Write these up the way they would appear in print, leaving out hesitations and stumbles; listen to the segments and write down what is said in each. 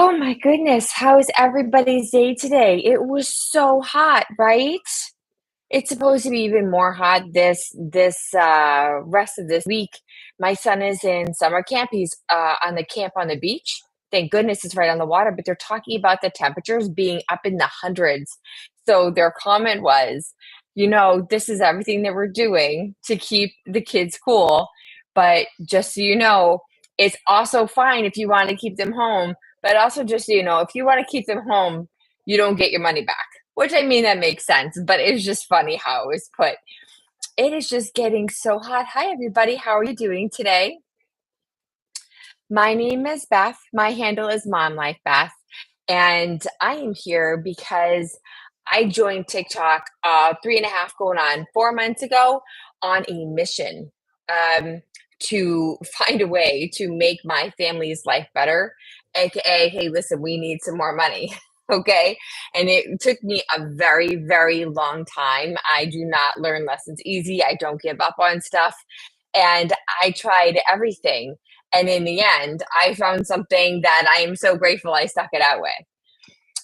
Oh my goodness, how is everybody's day today? It was so hot, right? It's supposed to be even more hot this rest of this week. My son is in summer camp. He's on the camp on the beach. Thank goodness it's right on the water, but they're talking about the temperatures being up in the hundreds. So their comment was, this is everything that we're doing to keep the kids cool. But just so you know, it's also fine if you want to keep them home. But also, just so you know, if you want to keep them home, you don't get your money back. Which I mean, that makes sense, but it's just funny how it was put. It is just getting so hot. Hi, everybody. How are you doing today? My name is Beth. My handle is Mom Life Beth. And I am here because I joined TikTok 3.5 going on 4 months ago on a mission um, to find a way to make my family's life better. AKA, hey, listen, we need some more money. Okay. And it took me a very, very long time. I do not learn lessons easy. I don't give up on stuff. And I tried everything. And in the end, I found something that I am so grateful I stuck it out with.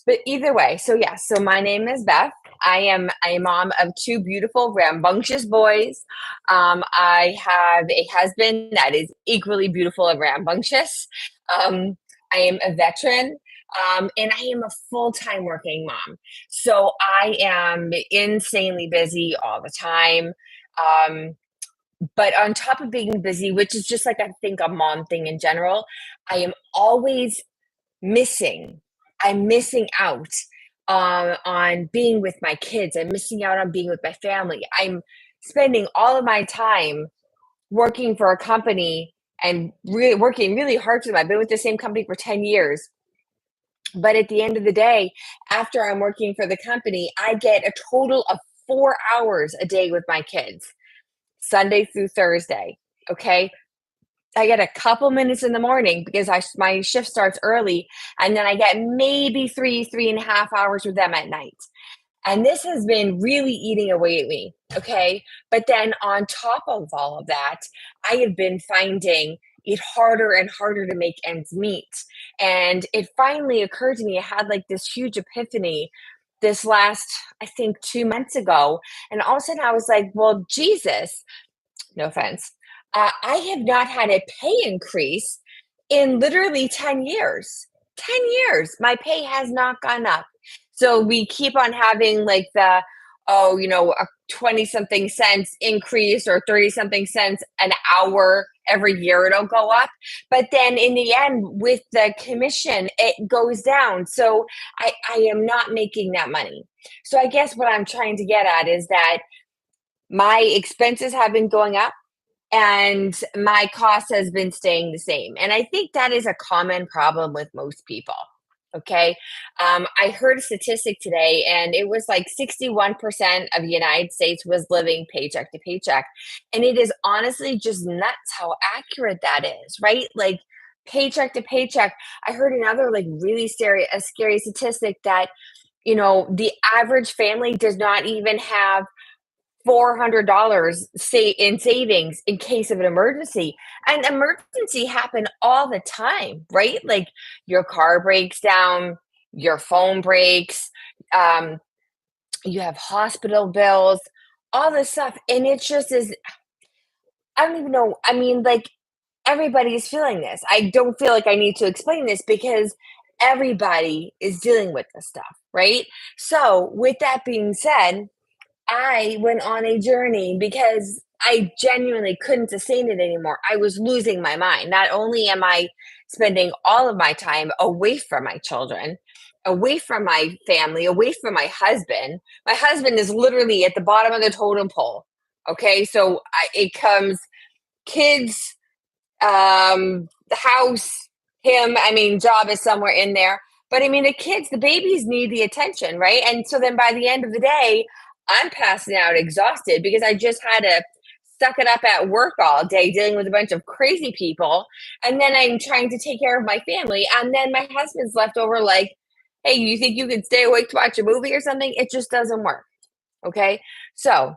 But either way, so yes, so my name is Beth. I am a mom of two beautiful, rambunctious boys. I have a husband that is equally beautiful and rambunctious. I am a veteran. And I am a full-time working mom. So I am insanely busy all the time. Um, but on top of being busy, which is just like I think a mom thing in general, I am always missing. I'm missing out on being with my kids. I'm missing out on being with my family. I'm spending all of my time working for a company and working really hard for them. I've been with the same company for 10 years. But at the end of the day, after I'm working for the company, I get a total of 4 hours a day with my kids, Sunday through Thursday. Okay. I get a couple minutes in the morning because my shift starts early, and then I get maybe 3.5 hours with them at night. And this has been really eating away at me. Okay. But then on top of all of that, I have been finding it harder and harder to make ends meet. And it finally occurred to me, I had like this huge epiphany this last, I think, 2 months ago. And all of a sudden I was like, well, Jesus, no offense. I have not had a pay increase in literally 10 years. 10 years. My pay has not gone up. So we keep on having like a 20 something cents increase or 30 something cents an hour every year it'll go up. But then in the end, with the commission, it goes down. So I am not making that money. So I guess what I'm trying to get at is that my expenses have been going up and my cost has been staying the same. And I think that is a common problem with most people. Okay. I heard a statistic today, and it was like 61% of the United States was living paycheck to paycheck. And it is honestly just nuts how accurate that is, right? Like paycheck to paycheck. I heard another like really scary statistic that, the average family does not even have $400 say in savings in case of an emergency. And emergency happen all the time, right? Like your car breaks down, your phone breaks, um, you have hospital bills, all this stuff. And it's just as I don't even know. I mean, like everybody's feeling this. I don't feel like I need to explain this because everybody is dealing with this stuff, right? So, with that being said, I went on a journey because I genuinely couldn't sustain it anymore. I was losing my mind. Not only am I spending all of my time away from my children, away from my family, away from my husband is literally at the bottom of the totem pole. Okay. So it comes kids, the house, him. I mean, job is somewhere in there. But I mean, the babies need the attention, right? And so then by the end of the day, I'm passing out exhausted because I just had to suck it up at work all day dealing with a bunch of crazy people. And then I'm trying to take care of my family. And then my husband's left over like, hey, you think you can stay awake to watch a movie or something? It just doesn't work. Okay. So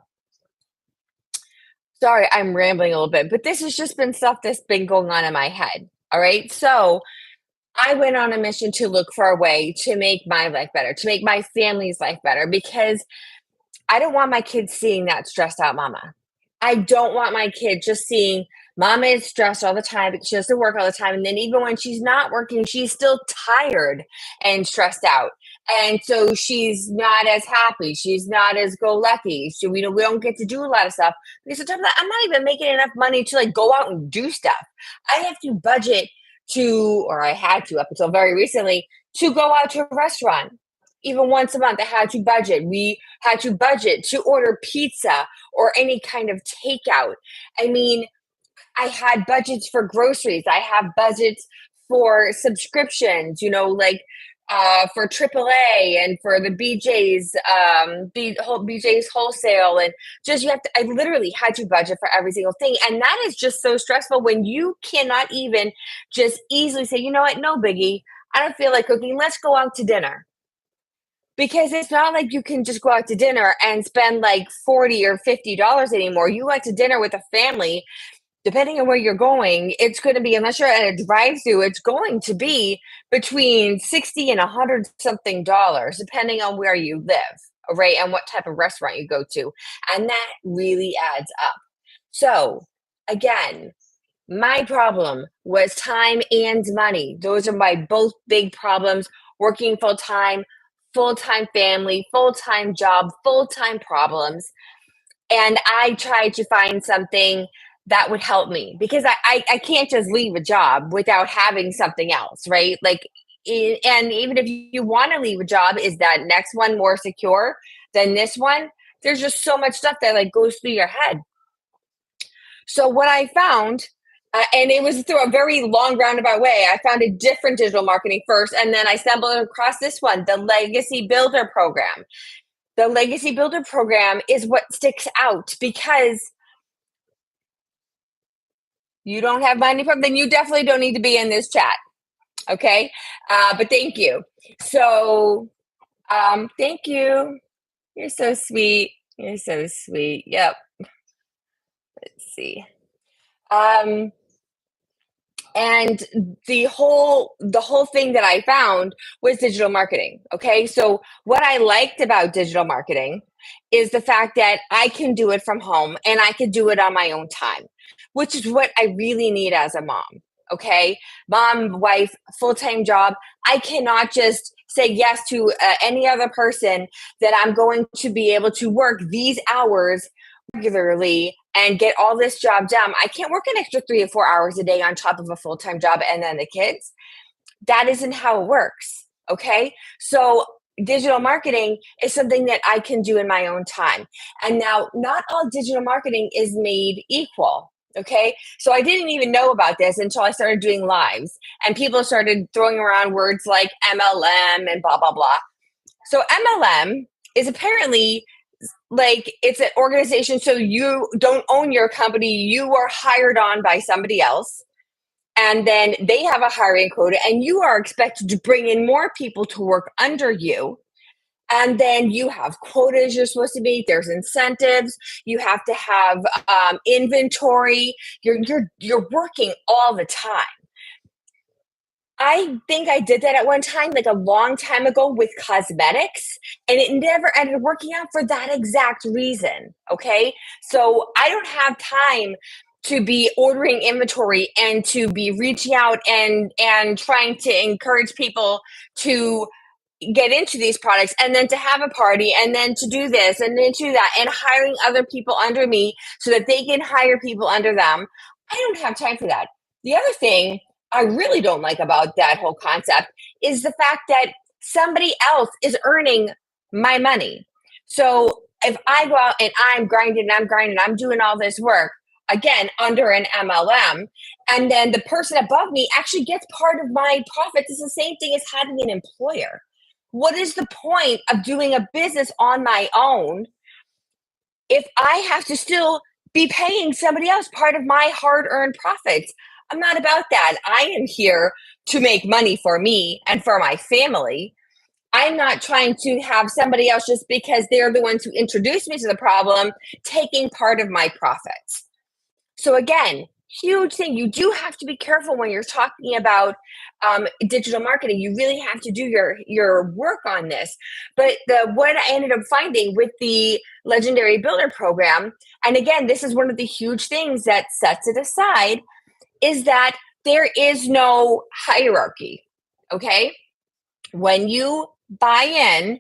sorry, I'm rambling a little bit, but this has just been stuff that's been going on in my head. All right. So I went on a mission to look for a way to make my life better, to make my family's life better, because I don't want my kids seeing that stressed out mama. I don't want my kid just seeing mama is stressed all the time because she has to work all the time. And then even when she's not working, she's still tired and stressed out. And so she's not as happy. She's not as go lucky. So we don't get to do a lot of stuff because sometimes I'm not even making enough money to like go out and do stuff. I have to budget to, or I had to up until very recently, to go out to a restaurant. Even once a month, I had to budget. We had to budget to order pizza or any kind of takeout. I mean, I had budgets for groceries. I have budgets for subscriptions, like for AAA and for the BJ's, BJ's wholesale. And just I literally had to budget for every single thing. And that is just so stressful when you cannot even just easily say, you know what, no biggie. I don't feel like cooking. Let's go out to dinner, because it's not like you can just go out to dinner and spend like $40 or $50 anymore. You go out to dinner with a family, depending on where you're going, it's going to be, unless you're at a drive-through, it's going to be between 60 and 100 something dollars, depending on where you live, right? And what type of restaurant you go to. And that really adds up. So again, my problem was time and money. Those are my both big problems: working full time family, full time job, full time problems. And I tried to find something that would help me, because I can't just leave a job without having something else, right? Like, and even if you want to leave a job, is that next one more secure than this one? There's just so much stuff that like goes through your head. So what I found, and it was through a very long roundabout way, I found a different digital marketing first, and then I stumbled across this one, the Legacy Builder program. The Legacy Builder program is what sticks out, because you don't have money from, then you definitely don't need to be in this chat. Okay. But thank you. So, thank you. You're so sweet. You're so sweet. Yep. Let's see. Um, and the whole thing that I found was digital marketing. Okay. So what I liked about digital marketing is the fact that I can do it from home and I can do it on my own time, which is what I really need as a mom. Okay. Mom, wife, full-time job. I cannot just say yes to any other person that I'm going to be able to work these hours regularly and get all this job done. I can't work an extra 3 or 4 hours a day on top of a full-time job and then the kids. That isn't how it works. Okay. So digital marketing is something that I can do in my own time. And now, not all digital marketing is made equal. Okay. So I didn't even know about this until I started doing lives, and people started throwing around words like MLM and blah, blah, blah. So MLM is apparently like, it's an organization. So you don't own your company. You are hired on by somebody else. And then they have a hiring quota, and you are expected to bring in more people to work under you. And then you have quotas you're supposed to meet. There's incentives. You have to have inventory. You're working all the time. I think I did that at one time, like a long time ago, with cosmetics, and it never ended up working out for that exact reason. Okay. So I don't have time to be ordering inventory and to be reaching out and trying to encourage people to get into these products, and then to have a party, and then to do this and then to do that, and hiring other people under me so that they can hire people under them. I don't have time for that. The other thing I really don't like about that whole concept is the fact that somebody else is earning my money. So if I go out and I'm doing all this work, again, under an MLM, and then the person above me actually gets part of my profits, it's the same thing as having an employer. What is the point of doing a business on my own if I have to still be paying somebody else part of my hard earned profits? I'm not about that. I am here to make money for me and for my family. I'm not trying to have somebody else, just because they're the ones who introduced me to the problem, taking part of my profits. So again, Huge thing. You do have to be careful when you're talking about digital marketing. You really have to do your work on this. But the what I ended up finding with the Legendary Builder program, and again, this is one of the huge things that sets it aside, is that there is no hierarchy. Okay, when you buy in,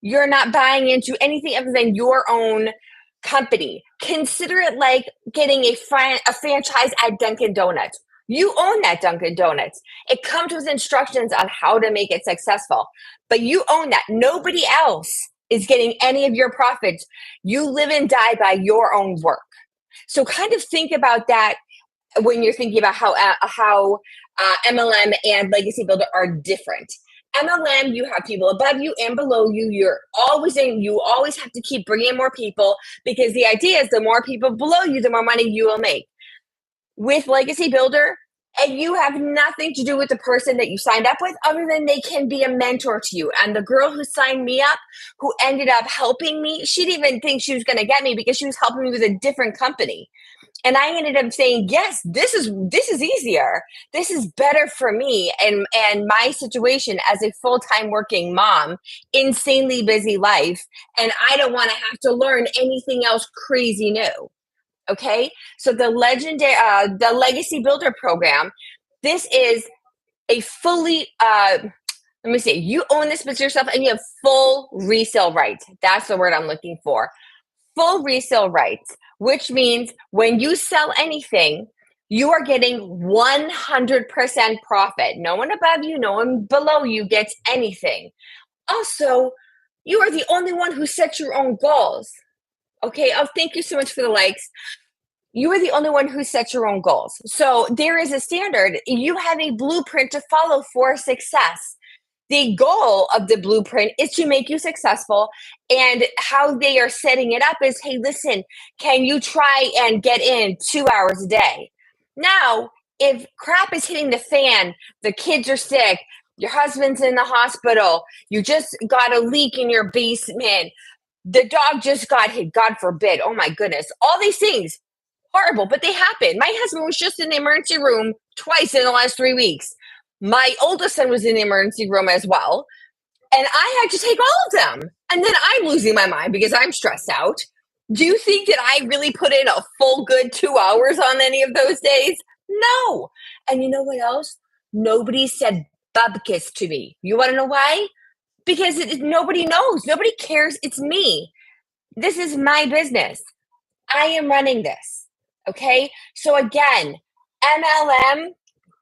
you're not buying into anything other than your own company. Consider it like getting a franchise at Dunkin' Donuts. You own that Dunkin' Donuts. It comes with instructions on how to make it successful, but you own that. Nobody else is getting any of your profits. You live and die by your own work. So kind of think about that when you're thinking about how MLM and Legacy Builder are different. MLM, you have people above you and below you. You always have to keep bringing more people because the idea is the more people below you, the more money you will make. With Legacy Builder, and you have nothing to do with the person that you signed up with other than they can be a mentor to you. And the girl who signed me up, who ended up helping me, she didn't even think she was going to get me because she was helping me with a different company. And I ended up saying, yes, this is easier. This is better for me and my situation as a full-time working mom, insanely busy life, and I don't want to have to learn anything else crazy new. Okay? So the Legacy Builder program, this is a fully let me see, you own this business yourself and you have full resale rights. That's the word I'm looking for. Full resale rights, which means when you sell anything, you are getting 100% profit. No one above you, no one below you gets anything. Also, you are the only one who sets your own goals. Okay, oh, thank you so much for the likes. You are the only one who sets your own goals. So there is a standard. You have a blueprint to follow for success. The goal of the blueprint is to make you successful. And how they are setting it up is, hey, listen, can you try and get in 2 hours a day? Now, if crap is hitting the fan, the kids are sick, your husband's in the hospital, you just got a leak in your basement, the dog just got hit, God forbid, oh my goodness, all these things, horrible, but they happen. My husband was just in the emergency room twice in the last 3 weeks. My oldest son was in the emergency room as well. And I had to take all of them. And then I'm losing my mind because I'm stressed out. Do you think that I really put in a full good 2 hours on any of those days? No. And you know what else? Nobody said bubkis to me. You want to know why? Because nobody knows. Nobody cares. It's me. This is my business. I am running this. Okay. So again, MLM,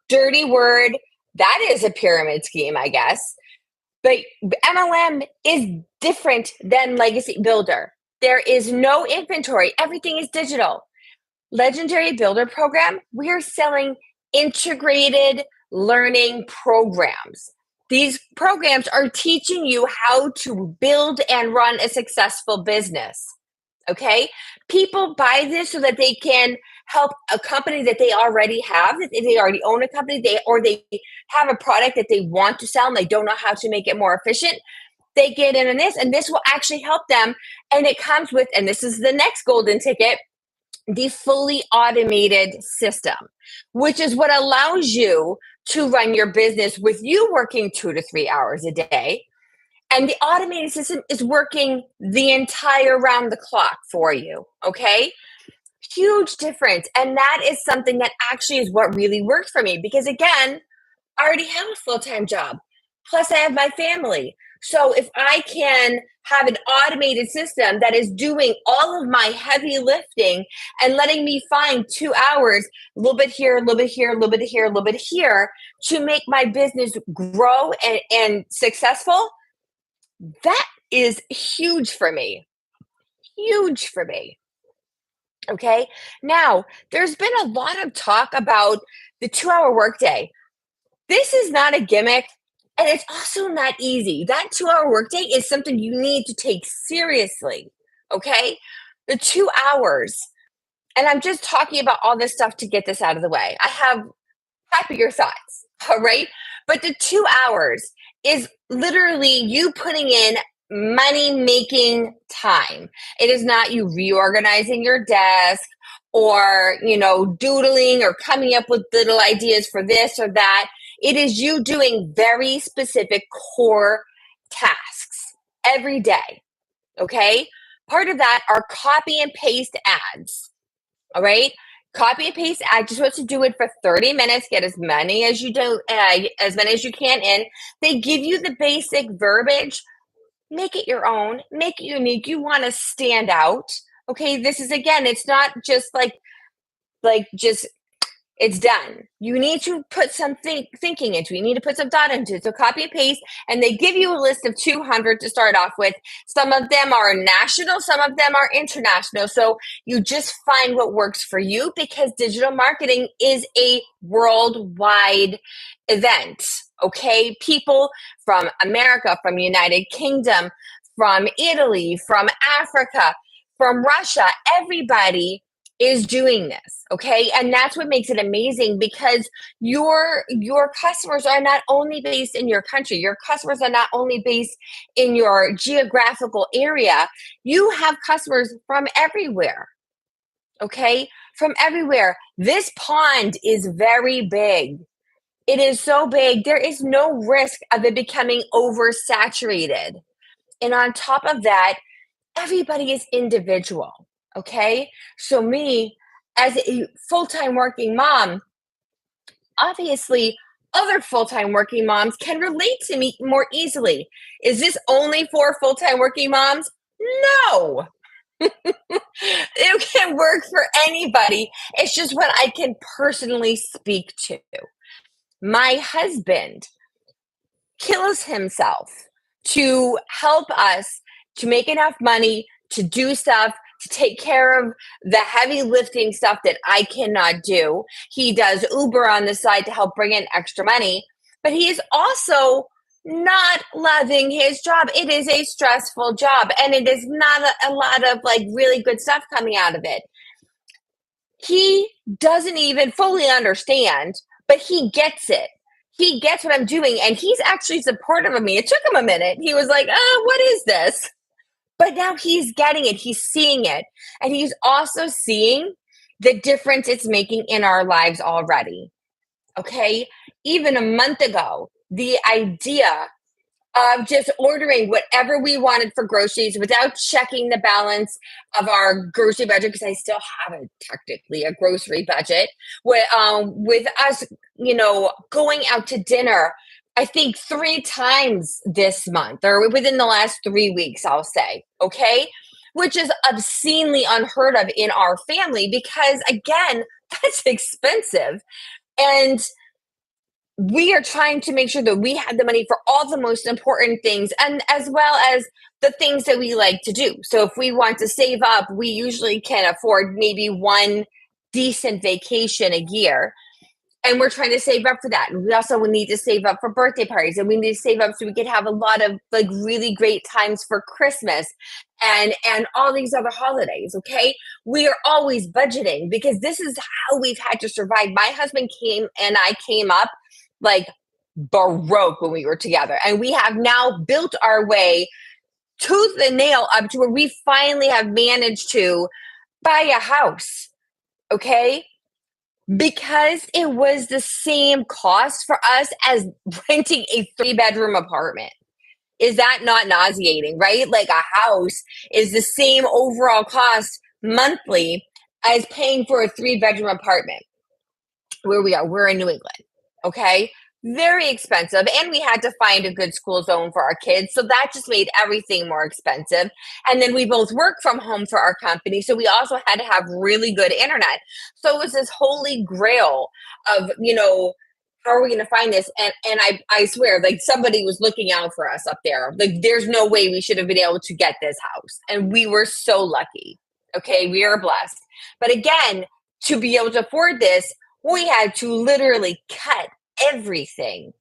dirty word. That is a pyramid scheme, I guess. But MLM is different than Legacy Builder. There is no inventory. Everything is digital. Legendary Builder program, we're selling integrated learning programs. These programs are teaching you how to build and run a successful business. Okay? People buy this so that they can help a company that they already have, that they already own a company, they have a product that they want to sell and they don't know how to make it more efficient. They get in on this, and this will actually help them. And it comes with, and this is the next golden ticket, the fully automated system, which is what allows you to run your business with you working 2 to 3 hours a day. And the automated system is working the entire round the clock for you. Okay. Huge difference. And that is something that actually is what really works for me because, again, I already have a full time job. Plus, I have my family. So if I can have an automated system that is doing all of my heavy lifting and letting me find 2 hours, a little bit here, a little bit here, a little bit here, a little bit here to make my business grow and successful, that is huge for me. Huge for me. Okay. Now, there's been a lot of talk about the 2 hour workday. This is not a gimmick, and it's also not easy. That 2 hour workday is something you need to take seriously. Okay. The 2 hours, and I'm just talking about all this stuff to get this out of the way. I have happier thoughts. All right. But the 2 hours is literally you putting in money making time. It is not you reorganizing your desk or, doodling or coming up with little ideas for this or that. It is you doing very specific core tasks every day. Okay. Part of that are copy and paste ads. All right. Copy and paste ad. You're supposed to do it for 30 minutes. Get as many as you do, as many as you can in. They give you the basic verbiage. Make it your own. Make it unique. You want to stand out. Okay. This is again. It's not just like just it's done. You need to put some thinking into it. You need to put some thought into it. So copy and paste, and they give you a list of 200 to start off with. Some of them are national, some of them are international. So you just find what works for you because digital marketing is a worldwide event. Okay. People from America, from United Kingdom, from Italy, from Africa, from Russia, everybody is doing this, okay? And that's what makes it amazing because your customers are not only based in your country, your customers are not only based in your geographical area, you have customers from everywhere, okay? From everywhere. This pond is very big. It is so big, there is no risk of it becoming oversaturated. And on top of that, everybody is individual. Okay. So, me as a full time working mom, obviously, other full time working moms can relate to me more easily. Is this only for full time working moms? No. It can work for anybody. It's just what I can personally speak to. My husband kills himself to help us to make enough money to do stuff, to take care of the heavy lifting stuff that I cannot do. He does Uber on the side to help bring in extra money, but he is also not loving his job. It is a stressful job and it is not a lot of like really good stuff coming out of it. He doesn't even fully understand, but he gets it. He gets what I'm doing, and he's actually supportive of me. It took him a minute. He was like, what is this? But now he's getting it. He's seeing it. And he's also seeing the difference it's making in our lives already. Okay. Even a month ago, the idea of just ordering whatever we wanted for groceries without checking the balance of our grocery budget, because I still have technically a grocery budget, with us, going out to dinner, I think 3 times this month or within the last 3 weeks, I'll say, okay? Which is obscenely unheard of in our family because, again, that's expensive. And we are trying to make sure that we have the money for all the most important things and as well as the things that we like to do. So if we want to save up, we usually can afford maybe one decent vacation a year. And we're trying to save up for that. And we also need to save up for birthday parties and we need to save up so we can have a lot of like really great times for Christmas and all these other holidays. Okay. We are always budgeting because this is how we've had to survive. My husband I came up like baroque when we were together. And we have now built our way tooth and nail up to where we finally have managed to buy a house. Okay. Because it was the same cost for us as renting a 3-bedroom apartment. Is that not nauseating, right? Like a house is the same overall cost monthly as paying for a 3-bedroom apartment where we are. We're in New England. Okay. Very expensive. And we had to find a good school zone for our kids. So that just made everything more expensive. And then we both work from home for our company. So we also had to have really good internet. So it was this holy grail of, how are we going to find this? And I swear, like somebody was looking out for us up there. Like there's no way we should have been able to get this house. And we were so lucky. Okay. We are blessed. But again, to be able to afford this, we had to literally cut everything.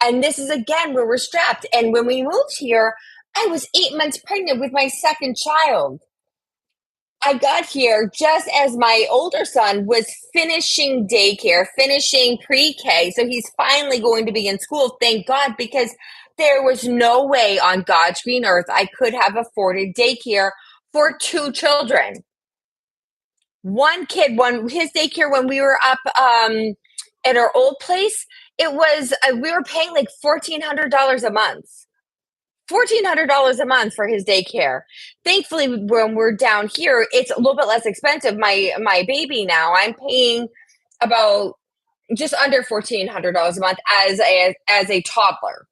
And this is again where we're strapped. And when we moved here, I was 8 months pregnant with my second child. I got here just as my older son was finishing daycare, finishing pre-K. So he's finally going to be in school, thank God, because There was no way on God's green earth I could have afforded daycare for two children. One kid, one his daycare when we were up at our old place, it was we were paying like $1,400 a month. $1,400 a month for his daycare. Thankfully, when we're down here, it's a little bit less expensive. My baby now, I'm paying about just under $1,400 a month as a toddler.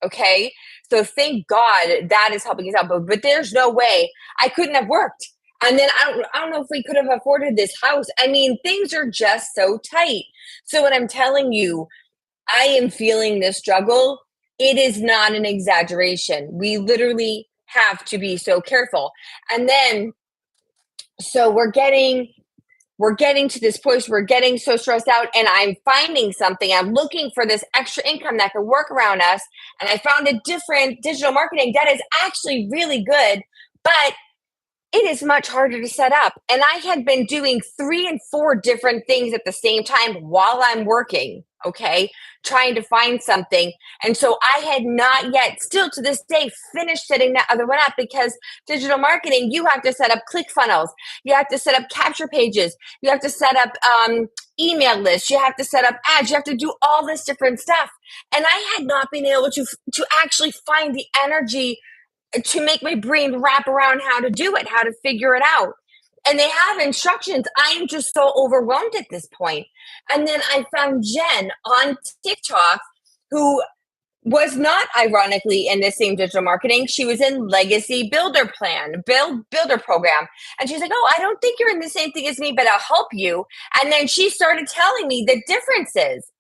Okay, so thank God that is helping us out. But there's no way I couldn't have worked. And then I don't know if we could have afforded this house. I mean, things are just so tight. So when I'm telling you, I am feeling this struggle. It is not an exaggeration. We literally have to be so careful. And then, so we're getting to this point where we're getting so stressed out, and I'm finding something. I'm looking for this extra income that could work around us. And I found a different digital marketing that is actually really good, but it is much harder to set up. And I had been doing 3 and 4 different things at the same time while I'm working, okay, trying to find something. And so I had not yet, still to this day, finished setting that other one up, because digital marketing, you have to set up ClickFunnels, you have to set up capture pages, you have to set up email lists, you have to set up ads, you have to do all this different stuff. And I had not been able to actually find the energy to make my brain wrap around how to do it, how to figure it out. And they have instructions. I'm just so overwhelmed at this point. And then I found Jen on TikTok, who was not ironically in the same digital marketing. She was in Legacy Builder Program. And she's like, "Oh, I don't think you're in the same thing as me, but I'll help you." And then she started telling me the differences.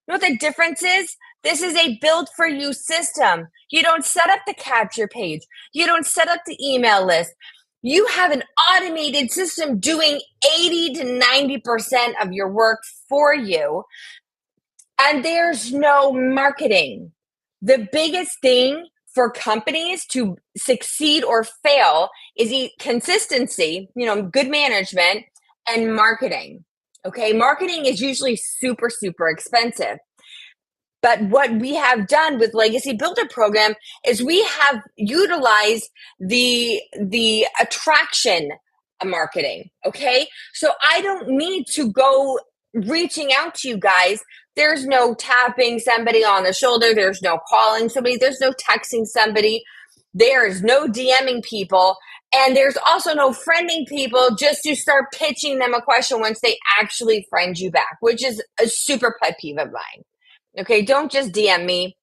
You know what the difference is? This is a build for you system. You don't set up the capture page. You don't set up the email list. You have an automated system doing 80 to 90% of your work for you. And there's no marketing. The biggest thing for companies to succeed or fail is consistency, good management, and marketing. Okay, marketing is usually super, super expensive. But what we have done with Legacy Builder Program is we have utilized the attraction marketing. Okay, so I don't need to go reaching out to you guys. There's no tapping somebody on the shoulder. There's no calling somebody. There's no texting somebody. There's no DMing people. And there's also no friending people just to start pitching them a question once they actually friend you back, which is a super pet peeve of mine. Okay, don't just DM me,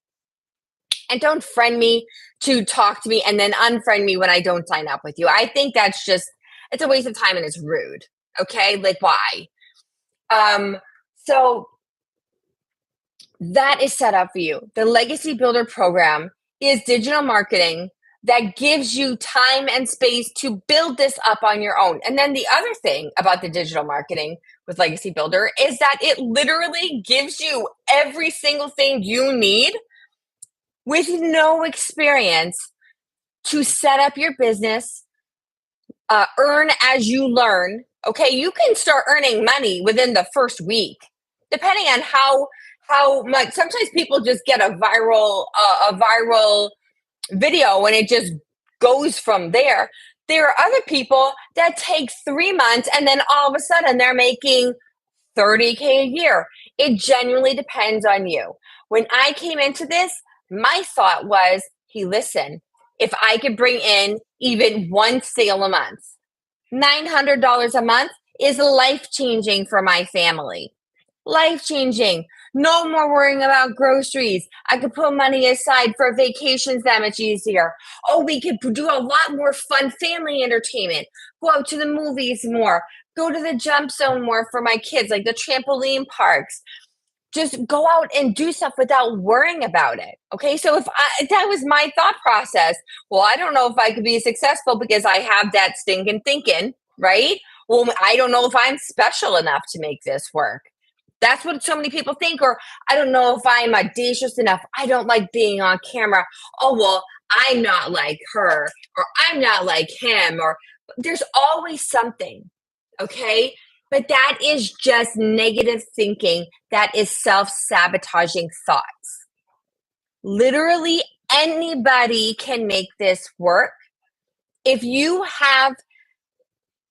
and don't friend me to talk to me and then unfriend me when I don't sign up with you. I think that's just, it's a waste of time and it's rude. Okay, like why? So that is set up for you. The Legacy Builder Program is digital marketing that gives you time and space to build this up on your own. And then the other thing about the digital marketing with Legacy Builder is that it literally gives you every single thing you need with no experience to set up your business, earn as you learn. Okay, you can start earning money within the first week, depending on how much. Sometimes people just get a viral video and it just goes from there. There are other people that take 3 months and then all of a sudden they're making $30K a year. It genuinely depends on you. When I came into this, my thought was, hey, listen, if I could bring in even one sale a month, $900 a month is life-changing for my family. Life-changing. No more worrying about groceries. I could put money aside for vacations that much easier. Oh, we could do a lot more fun family entertainment. Go out to the movies more. Go to the jump zone more for my kids, like the trampoline parks. Just go out and do stuff without worrying about it. Okay, so if that was my thought process, well, I don't know if I could be successful because I have that stinking thinking, right? Well, I don't know if I'm special enough to make this work. That's what so many people think. Or I don't know if I'm audacious enough. I don't like being on camera. Oh, well, I'm not like her, or I'm not like him, or there's always something. Okay. But that is just negative thinking. That is self sabotaging thoughts. Literally anybody can make this work. If you have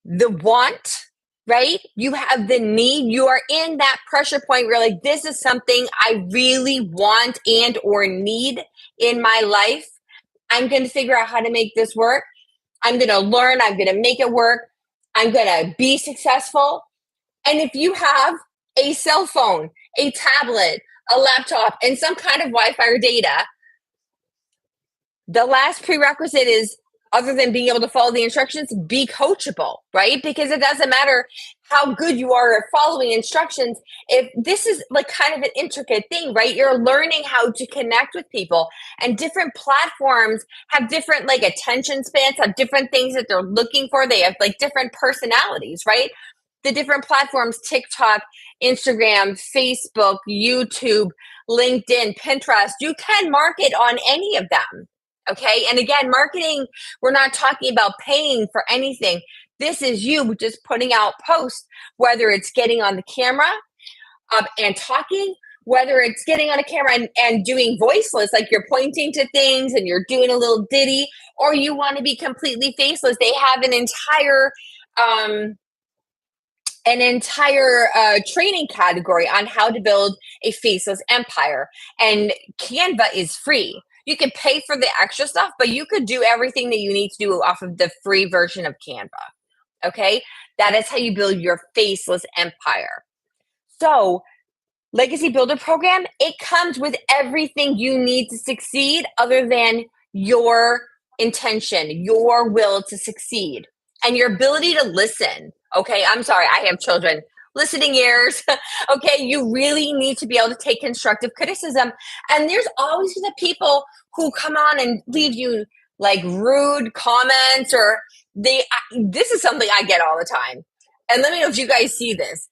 the want, right? You have the need. You are in that pressure point where like, this is something I really want and or need in my life. I'm going to figure out how to make this work. I'm going to learn. I'm going to make it work. I'm going to be successful. And if you have a cell phone, a tablet, a laptop, and some kind of Wi-Fi or data, the last prerequisite is, other than being able to follow the instructions, be coachable, right? Because it doesn't matter how good you are at following instructions. If this is like kind of an intricate thing, right? You're learning how to connect with people, and different platforms have different like attention spans, have different things that they're looking for. They have like different personalities, right? The different platforms, TikTok, Instagram, Facebook, YouTube, LinkedIn, Pinterest, you can market on any of them. Okay. And again, marketing, we're not talking about paying for anything. This is you just putting out posts, whether it's getting on the camera and talking, whether it's getting on a camera and doing voiceless, like you're pointing to things and you're doing a little ditty, or you want to be completely faceless. They have um, an entire training category on how to build a faceless empire. And Canva is free. You can pay for the extra stuff, but you could do everything that you need to do off of the free version of Canva. Okay. That is how you build your faceless empire. So, Legacy Builder Program, it comes with everything you need to succeed other than your intention, your will to succeed, and your ability to listen. Okay, I'm sorry, I have children. Listening ears. Okay, you really need to be able to take constructive criticism. And there's always the people who come on and leave you like rude comments, or this is something I get all the time. And let me know if you guys see this.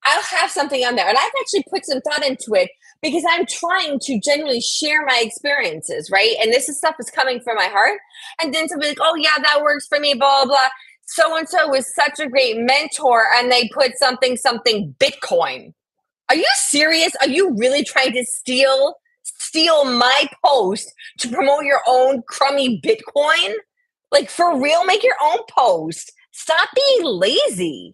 I'll have something on there, and I've actually put some thought into it because I'm trying to genuinely share my experiences, right? And this is stuff is coming from my heart. And then somebody like, oh yeah, that works for me, blah, blah, blah. So-and-so was such a great mentor, and they put something Bitcoin. Are you serious? Are you really trying to steal my post to promote your own crummy Bitcoin? Like, for real, make your own post. Stop being lazy.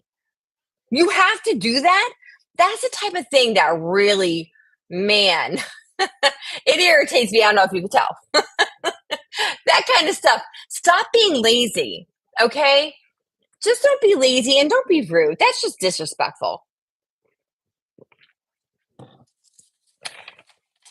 You have to do that. That's the type of thing that really, man, it irritates me. I don't know if you can tell. That kind of stuff. Stop being lazy, okay? Just don't be lazy and don't be rude. That's just disrespectful.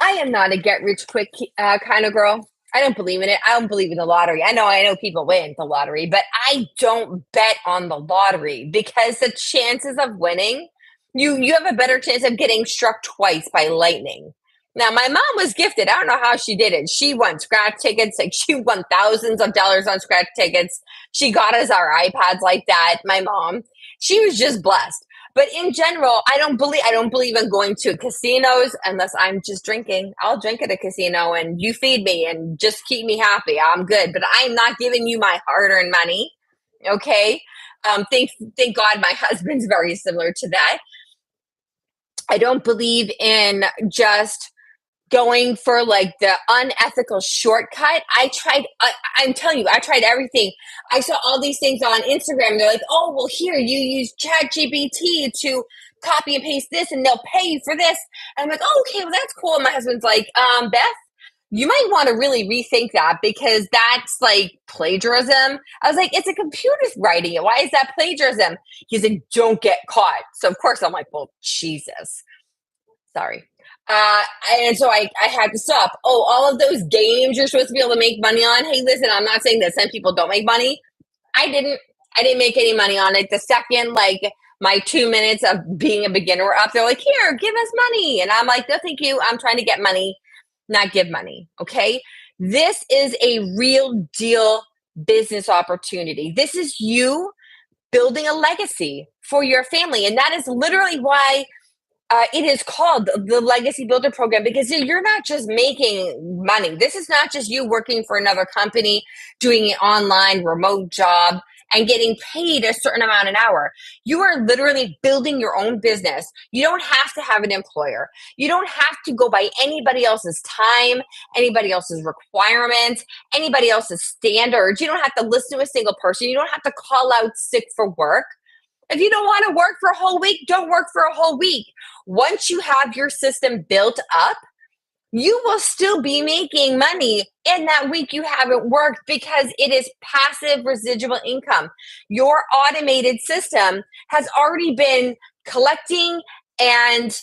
I am not a get rich quick kind of girl. I don't believe in it. I don't believe in the lottery. I know people win the lottery, but I don't bet on the lottery because the chances of winning, you have a better chance of getting struck twice by lightning. Now, my mom was gifted. I don't know how she did it. She won scratch tickets. Like, she won thousands of dollars on scratch tickets. She got us our iPads like that. My mom, she was just blessed. But in general, I don't believe in going to casinos unless I'm just drinking. I'll drink at a casino and you feed me and just keep me happy. I'm good. But I'm not giving you my hard-earned money. Okay. Thank God my husband's very similar to that. I don't believe in just going for like the unethical shortcut. I'm telling you, I tried everything. I saw all these things on Instagram. They're like, oh, well, here, you use ChatGPT to copy and paste this and they'll pay you for this. And I'm like, oh, okay, well, that's cool. And my husband's like, Beth, you might want to really rethink that because that's like plagiarism. I was like, it's a computer's writing it. Why is that plagiarism? He's like, don't get caught. So of course I'm like, well, Jesus. Sorry. And so I had to stop. Oh, all of those games you're supposed to be able to make money on. Hey, listen, I'm not saying that some people don't make money. I didn't. I didn't make any money on it. The second, like my 2 minutes of being a beginner were up, they're like, here, give us money. And I'm like, no, thank you. I'm trying to get money, not give money. Okay. This is a real deal business opportunity. This is you building a legacy for your family. And that is literally why it is called the Legacy Builder Program, because you're not just making money. This is not just you working for another company, doing an online remote job and getting paid a certain amount an hour. You are literally building your own business. You don't have to have an employer. You don't have to go by anybody else's time, anybody else's requirements, anybody else's standards. You don't have to listen to a single person. You don't have to call out sick for work. If you don't want to work for a whole week, don't work for a whole week. Once you have your system built up, you will still be making money in that week you haven't worked because it is passive residual income. Your automated system has already been collecting and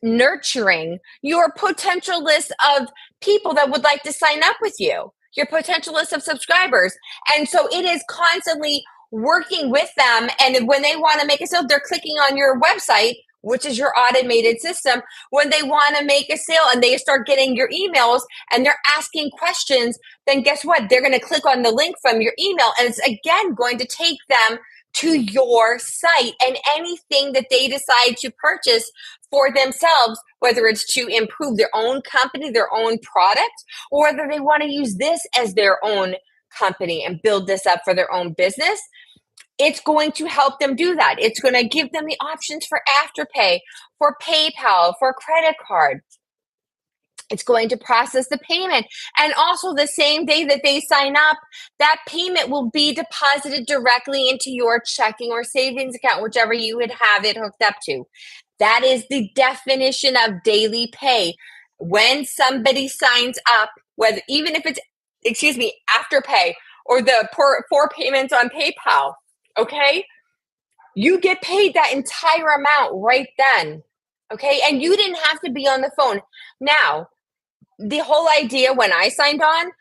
nurturing your potential list of people that would like to sign up with you, your potential list of subscribers. And so it is constantly working with them. And when they want to make a sale, they're clicking on your website, which is your automated system. When they want to make a sale and they start getting your emails and they're asking questions, then guess what? They're going to click on the link from your email, and it's again going to take them to your site. And anything that they decide to purchase for themselves, whether it's to improve their own company, their own product, or whether they want to use this as their own company and build this up for their own business, it's going to help them do that. It's going to give them the options for Afterpay, for PayPal, for credit card. It's going to process the payment. And also the same day that they sign up, that payment will be deposited directly into your checking or savings account, whichever you would have it hooked up to. That is the definition of daily pay. When somebody signs up, whether even if it's, Afterpay or the four payments on PayPal, okay? You get paid that entire amount right then, okay? And you didn't have to be on the phone. Now, the whole idea when I signed on,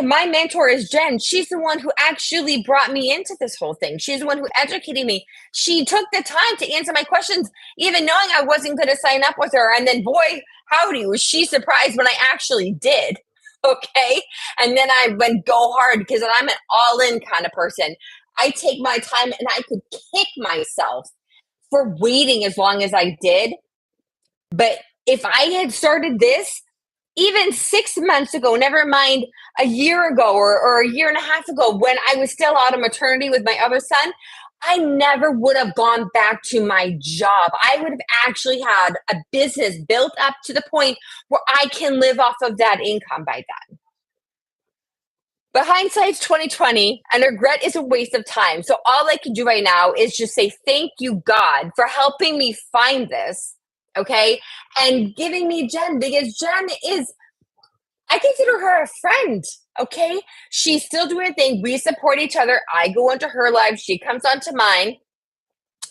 my mentor is Jen. She's the one who actually brought me into this whole thing. She's the one who educated me. She took the time to answer my questions, even knowing I wasn't going to sign up with her. And then, boy, howdy, was she surprised when I actually did. Okay. And then I went go hard because I'm an all in kind of person. I take my time, and I could kick myself for waiting as long as I did. But if I had started this even 6 months ago, never mind a year ago or a year and a half ago, when I was still out of maternity with my other son, I never would have gone back to my job. I would have actually had a business built up to the point where I can live off of that income by then. But hindsight's 2020, and regret is a waste of time. So all I can do right now is just say thank you, God, for helping me find this, okay? And giving me Jen, because Jen is, I consider her a friend, okay? She's still doing a thing. We support each other. I go into her life. She comes onto mine.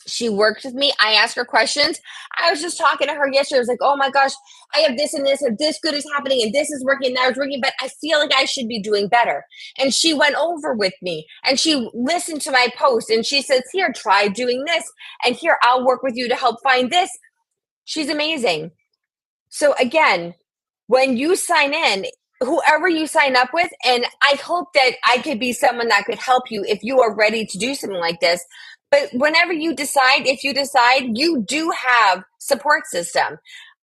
She works with me. I ask her questions. I was just talking to her yesterday. I was like, oh my gosh, I have this and this, and this good is happening, and this is working, and that is working, but I feel like I should be doing better. And she went over with me, and she listened to my post, and she says, here, try doing this, and here, I'll work with you to help find this. She's amazing. So again, when you sign in, whoever you sign up with, and I hope that I could be someone that could help you if you are ready to do something like this. But whenever you decide, if you decide, you do have support system.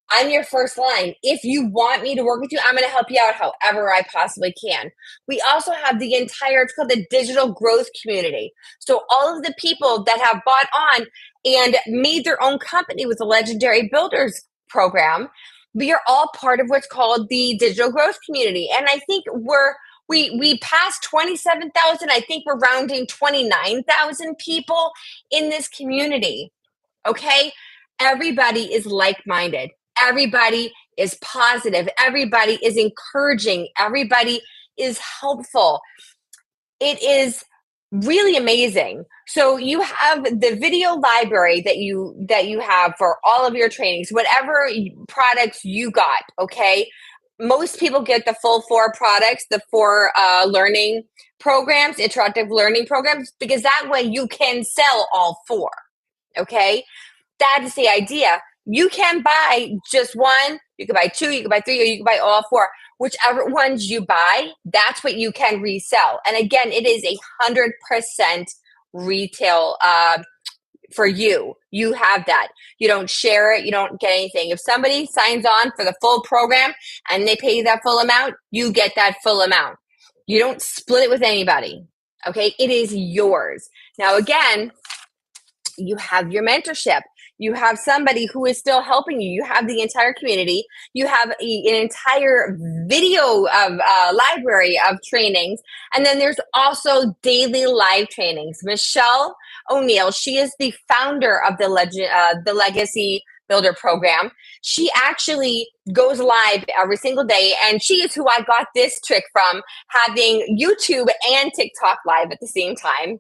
I'm your first line. If you want me to work with you, I'm going to help you out however I possibly can. We also have the entire, it's called the digital growth community. So all of the people that have bought on and made their own company with the Legendary Builders program, we are all part of what's called the digital growth community. And I think we passed 27,000. I think we're rounding 29,000 people in this community. Okay? Everybody is like-minded. Everybody is positive. Everybody is encouraging. Everybody is helpful. It is really amazing. So you have the video library that you have for all of your trainings, whatever products you got, okay? Most people get the full 4 products, the 4 learning programs, interactive learning programs, because that way you can sell all 4, okay? That is the idea. You can buy just one, you can buy 2, you can buy 3, or you can buy all 4. Whichever ones you buy, that's what you can resell. And again, it is 100% retail for you. You have that. You don't share it. You don't get anything. If somebody signs on for the full program and they pay you that full amount, you get that full amount. You don't split it with anybody. Okay, it is yours. Now, again, you have your mentorship. You have somebody who is still helping you. You have the entire community. You have an entire video of library of trainings. And then there's also daily live trainings. Michelle O'Neill, she is the founder of the Legacy Builder program. She actually goes live every single day. And she is who I got this trick from, having YouTube and TikTok live at the same time.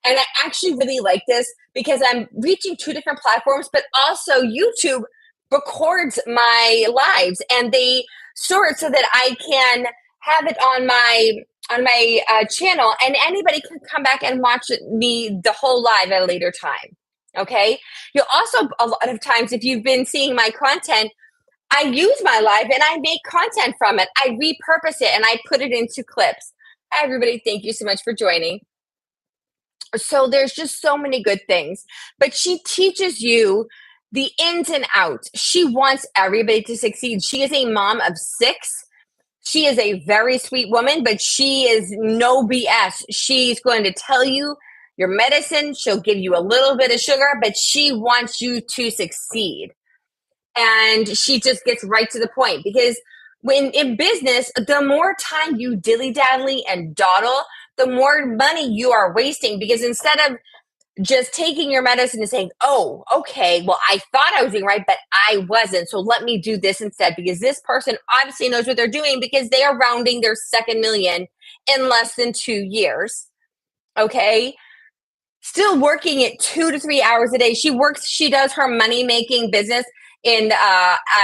And I actually really like this because I'm reaching two different platforms, but also YouTube records my lives and they store it so that I can have it on my channel, and anybody can come back and watch me the whole live at a later time. Okay. You'll also, a lot of times, if you've been seeing my content, I use my live and I make content from it. I repurpose it and I put it into clips. Hi, everybody. Thank you so much for joining. So there's just so many good things, but she teaches you the ins and outs. She wants everybody to succeed. She is a mom of 6. She is a very sweet woman, but she is no BS. She's going to tell you your medicine. She'll give you a little bit of sugar, but she wants you to succeed. And she just gets right to the point, because when in business, the more time you dilly-dally and dawdle, the more money you are wasting, because instead of just taking your medicine and saying, oh, okay, well, I thought I was doing right, but I wasn't. So let me do this instead, because this person obviously knows what they're doing, because they are rounding their second million in less than 2 years. Okay. Still working at 2 to 3 hours a day. She does her money making business in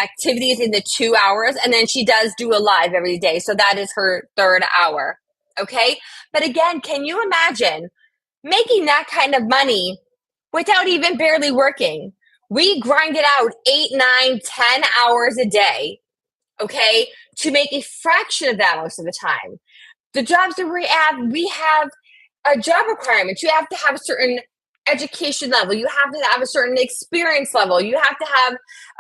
activities in the 2 hours, and then she does do a live every day. So that is her third hour. Okay. But again, can you imagine making that kind of money without even barely working? We grind it out 8, 9, 10 hours a day, okay, to make a fraction of that most of the time. The jobs that we have a job requirement. You have to have a certain education level. You have to have a certain experience level. You have to have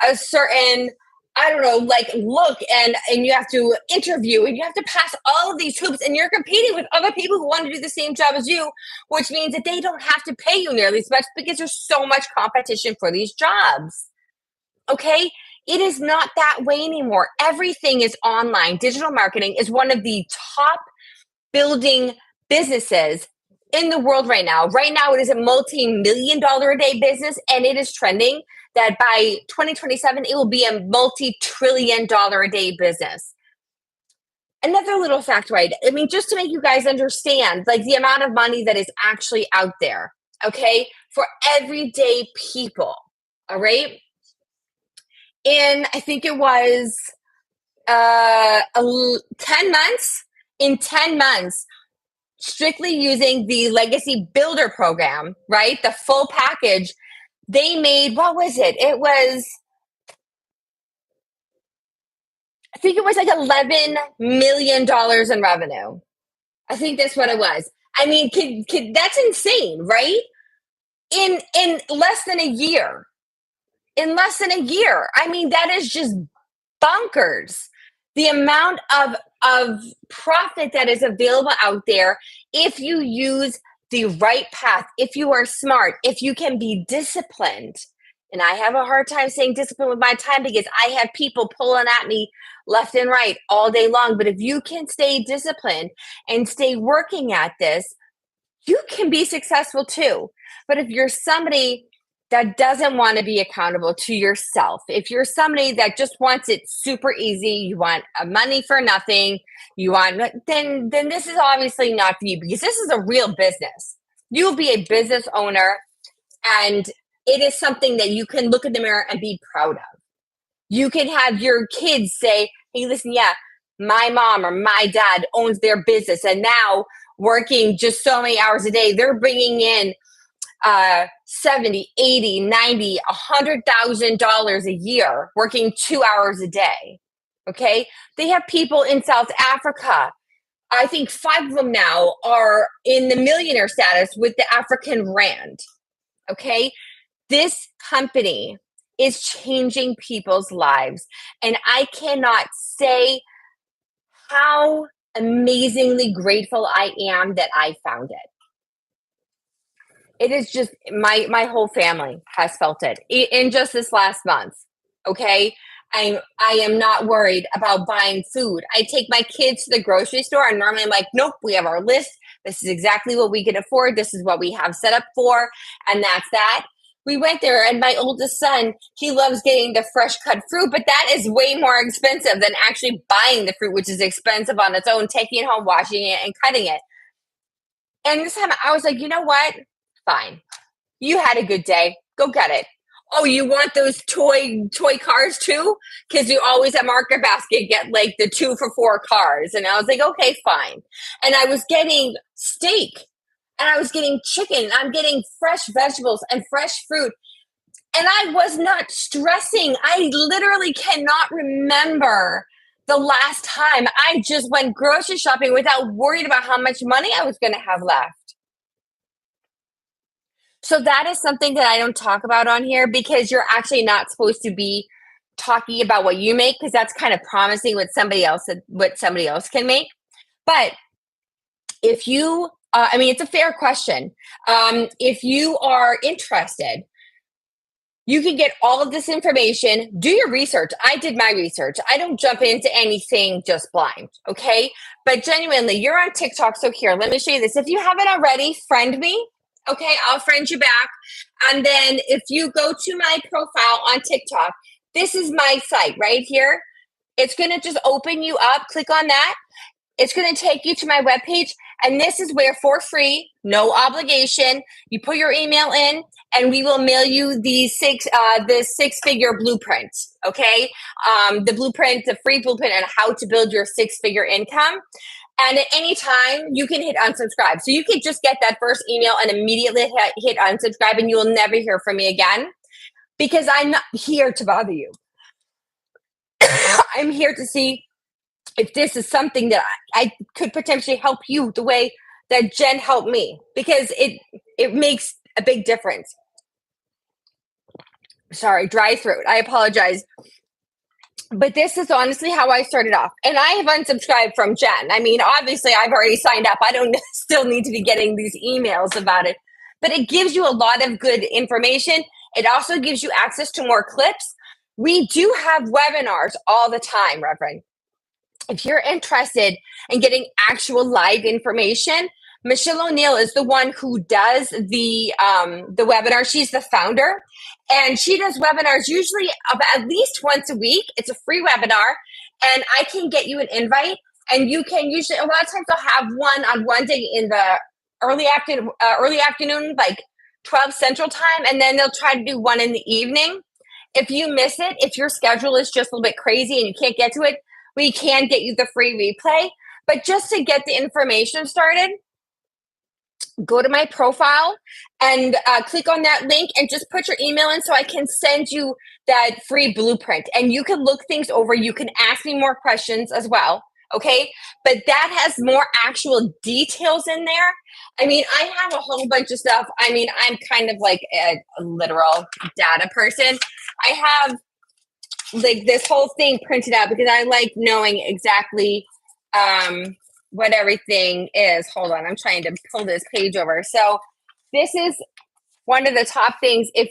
a certain, I don't know, like look, and you have to interview, and you have to pass all of these hoops, and you're competing with other people who want to do the same job as you, which means that they don't have to pay you nearly as much because there's so much competition for these jobs. Okay? It is not that way anymore. Everything is online. Digital marketing is one of the top building businesses in the world right now. Right now, it is a multi-million-dollar a day business, and it is trending that by 2027, it will be a multi-trillion-dollar a day business. Another little factoid, I mean, just to make you guys understand, like the amount of money that is actually out there, okay, for everyday people, all right? I think it was 10 months, in 10 months, strictly using the Legacy Builder program, right? The full package, they made, what was it? It was, I think it was like $11 million in revenue. I think that's what it was. I mean, that's insane, right? In less than a year. In less than a year. I mean, that is just bonkers. The amount of profit that is available out there if you use the right path, if you are smart, if you can be disciplined. And I have a hard time saying discipline with my time, because I have people pulling at me left and right all day long. But if you can stay disciplined and stay working at this, you can be successful too. But if you're somebody that doesn't want to be accountable to yourself, if you're somebody that just wants it super easy, you want money for nothing, then this is obviously not for you, because this is a real business. You will be a business owner, and it is something that you can look in the mirror and be proud of. You can have your kids say, hey, listen, yeah, my mom or my dad owns their business, and now working just so many hours a day, they're bringing in 70, 80, 90, $100,000 a year, working 2 hours a day. Okay. They have people in South Africa. I think 5 of them now are in the millionaire status with the African rand. Okay. This company is changing people's lives. And I cannot say how amazingly grateful I am that I found it. It is just my whole family has felt it in just this last month. Okay, I am not worried about buying food. I take my kids to the grocery store, and normally I'm like, nope, we have our list. This is exactly what we can afford. This is what we have set up for, and that's that. We went there, and my oldest son, he loves getting the fresh cut fruit, but that is way more expensive than actually buying the fruit, which is expensive on its own, taking it home, washing it, and cutting it. And this time I was like, you know what? Fine. You had a good day. Go get it. Oh, you want those toy cars too? Because you always at Market Basket get like the 2 for $4 cars. And I was like, okay, fine. And I was getting steak and I was getting chicken. I'm getting fresh vegetables and fresh fruit. And I was not stressing. I literally cannot remember the last time I just went grocery shopping without worried about how much money I was going to have left. So that is something that I don't talk about on here because you're actually not supposed to be talking about what you make because that's kind of promising what somebody else can make. But if you, I mean, it's a fair question. If you are interested, you can get all of this information. Do your research. I did my research. I don't jump into anything just blind. Okay. But genuinely, you're on TikTok. So here, let me show you this. If you haven't already, friend me. Okay. I'll friend you back. And then if you go to my profile on TikTok, this is my site right here. It's going to just open you up. Click on that. It's going to take you to my webpage. And this is where, for free, no obligation, you put your email in and we will mail you the 6-figure blueprint. Okay. The blueprint, the free blueprint on how to build your 6-figure income. And at any time, you can hit unsubscribe. So you can just get that first email and immediately hit unsubscribe, and you will never hear from me again because I'm not here to bother you. I'm here to see if this is something that I could potentially help you the way that Jen helped me, because it makes a big difference. Sorry, dry throat. I apologize. But this is honestly how I started off. And I have unsubscribed from Jen. I mean, obviously, I've already signed up. I don't still need to be getting these emails about it. But it gives you a lot of good information. It also gives you access to more clips. We do have webinars all the time, Reverend. If you're interested in getting actual live information, Michelle O'Neill is the one who does the webinar. She's the founder, and she does webinars usually about at least once a week. It's a free webinar, and I can get you an invite. And you can usually a lot of times I'll have one on one day in the early afternoon, like 12 Central Time, and then they'll try to do one in the evening. If you miss it, if your schedule is just a little bit crazy and you can't get to it, we can get you the free replay. But just to get the information started, go to my profile and click on that link and just put your email in so I can send you that free blueprint. And you can look things over. You can ask me more questions as well. Okay. But that has more actual details in there. I mean, I have a whole bunch of stuff. I mean, I'm kind of like a literal data person. I have like this whole thing printed out because I like knowing exactly what everything is. Hold on, I'm trying to pull this page over. So this is one of the top things. Can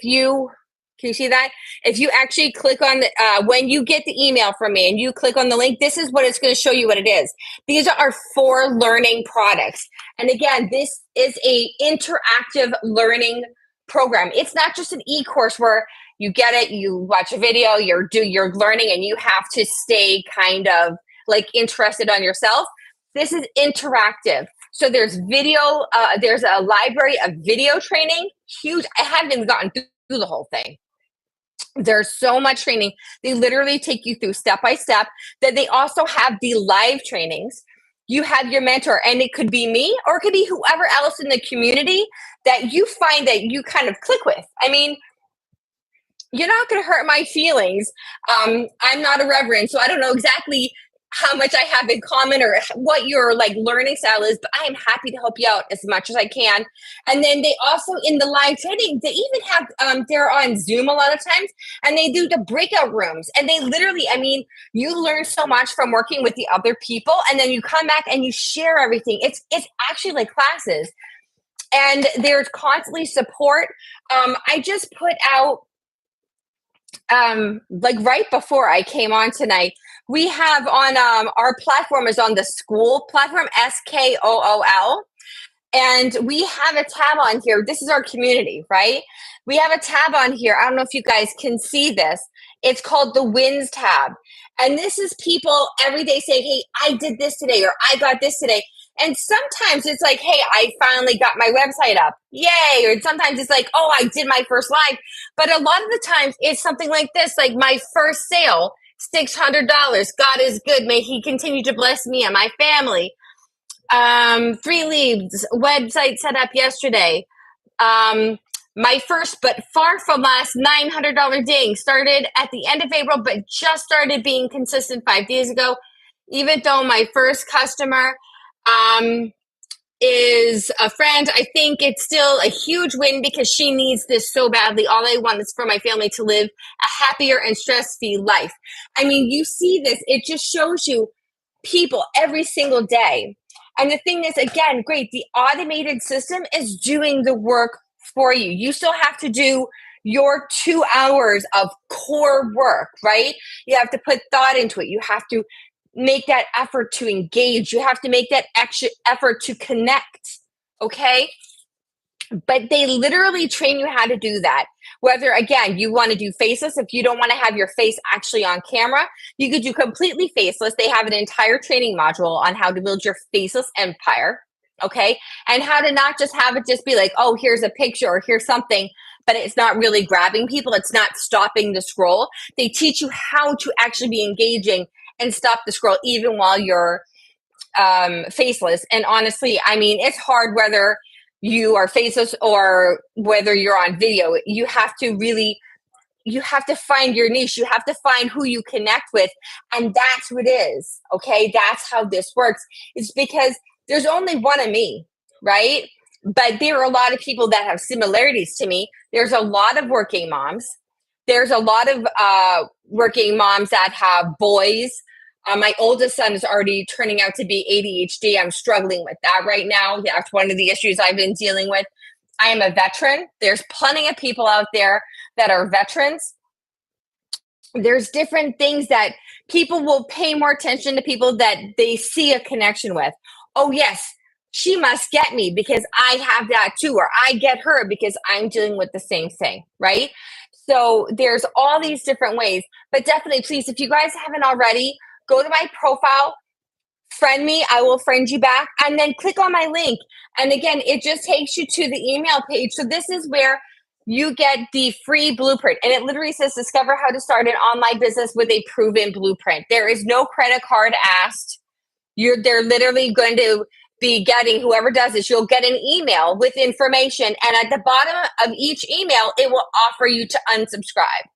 you see that? If you actually click on when you get the email from me and you click on the link, this is what it's going to show you what it is. These are our 4 learning products. And again, this is a interactive learning program. It's not just an e-course where you get it, you watch a video, you're learning, and you have to stay kind of like interested on yourself. This is interactive. So there's video, there's a library of video training, huge. I haven't even gotten through the whole thing. There's so much training. They literally take you through step by step. Then they also have the live trainings. You have your mentor, and it could be me or it could be whoever else in the community that you find that you kind of click with. I mean, you're not going to hurt my feelings. I'm not a reverend, so I don't know exactly how much I have in common or what your like learning style is, but I am happy to help you out as much as I can. And then they also in the live training, they even have they're on Zoom a lot of times, and they do the breakout rooms. And they literally, I mean, you learn so much from working with the other people, and then you come back and you share everything. It's actually like classes, and there's constantly support. I just put out like right before I came on tonight, we have on our platform is on the school platform, SKOOL, and we have a tab on here. This is our community, right? We have a tab on here. I don't know if you guys can see this. It's called the wins tab. And this is people every day saying, hey, I did this today, or I got this today. And sometimes it's like, hey, I finally got my website up. Yay. Or sometimes it's like, oh, I did my first live. But a lot of the times it's something like this, like my first sale, $600. God is good. May he continue to bless me and my family. 3 leads, website set up yesterday. My first, but far from last, $900 ding started at the end of April, but just started being consistent 5 days ago. Even though my first customer is a friend, I think it's still a huge win because she needs this so badly. All I want is for my family to live a happier and stress-free life. I mean, you see this, it just shows you people every single day. And the thing is, again, great, the automated system is doing the work for you. You still have to do your 2 hours of core work, right? You have to put thought into it. You have to make that effort to engage. You have to make that extra effort to connect, okay? But they literally train you how to do that. Whether, again, you want to do faceless, if you don't want to have your face actually on camera, you could do completely faceless. They have an entire training module on how to build your faceless empire, okay? And how to not just have it just be like, oh, here's a picture or here's something, but it's not really grabbing people. It's not stopping the scroll. They teach you how to actually be engaging and stop the scroll even while you're faceless. And honestly, I mean, it's hard whether you are faceless or whether you're on video. You have to really, you have to find your niche. You have to find who you connect with. And that's what it is. Okay. That's how this works. It's because there's only one of me, right? But there are a lot of people that have similarities to me. There's a lot of working moms. There's a lot of working moms that have boys. My oldest son is already turning out to be ADHD. I'm struggling with that right now. That's one of the issues I've been dealing with. I am a veteran. There's plenty of people out there that are veterans. There's different things that people will pay more attention to, people that they see a connection with. Oh, yes, she must get me because I have that too, or I get her because I'm dealing with the same thing, right? So there's all these different ways. But definitely, please, if you guys haven't already, go to my profile, friend me, I will friend you back, and then click on my link. And again, it just takes you to the email page. So this is where you get the free blueprint. And it literally says, discover how to start an online business with a proven blueprint. There is no credit card asked. They're literally going to be getting, whoever does this, you'll get an email with information. And at the bottom of each email, it will offer you to unsubscribe.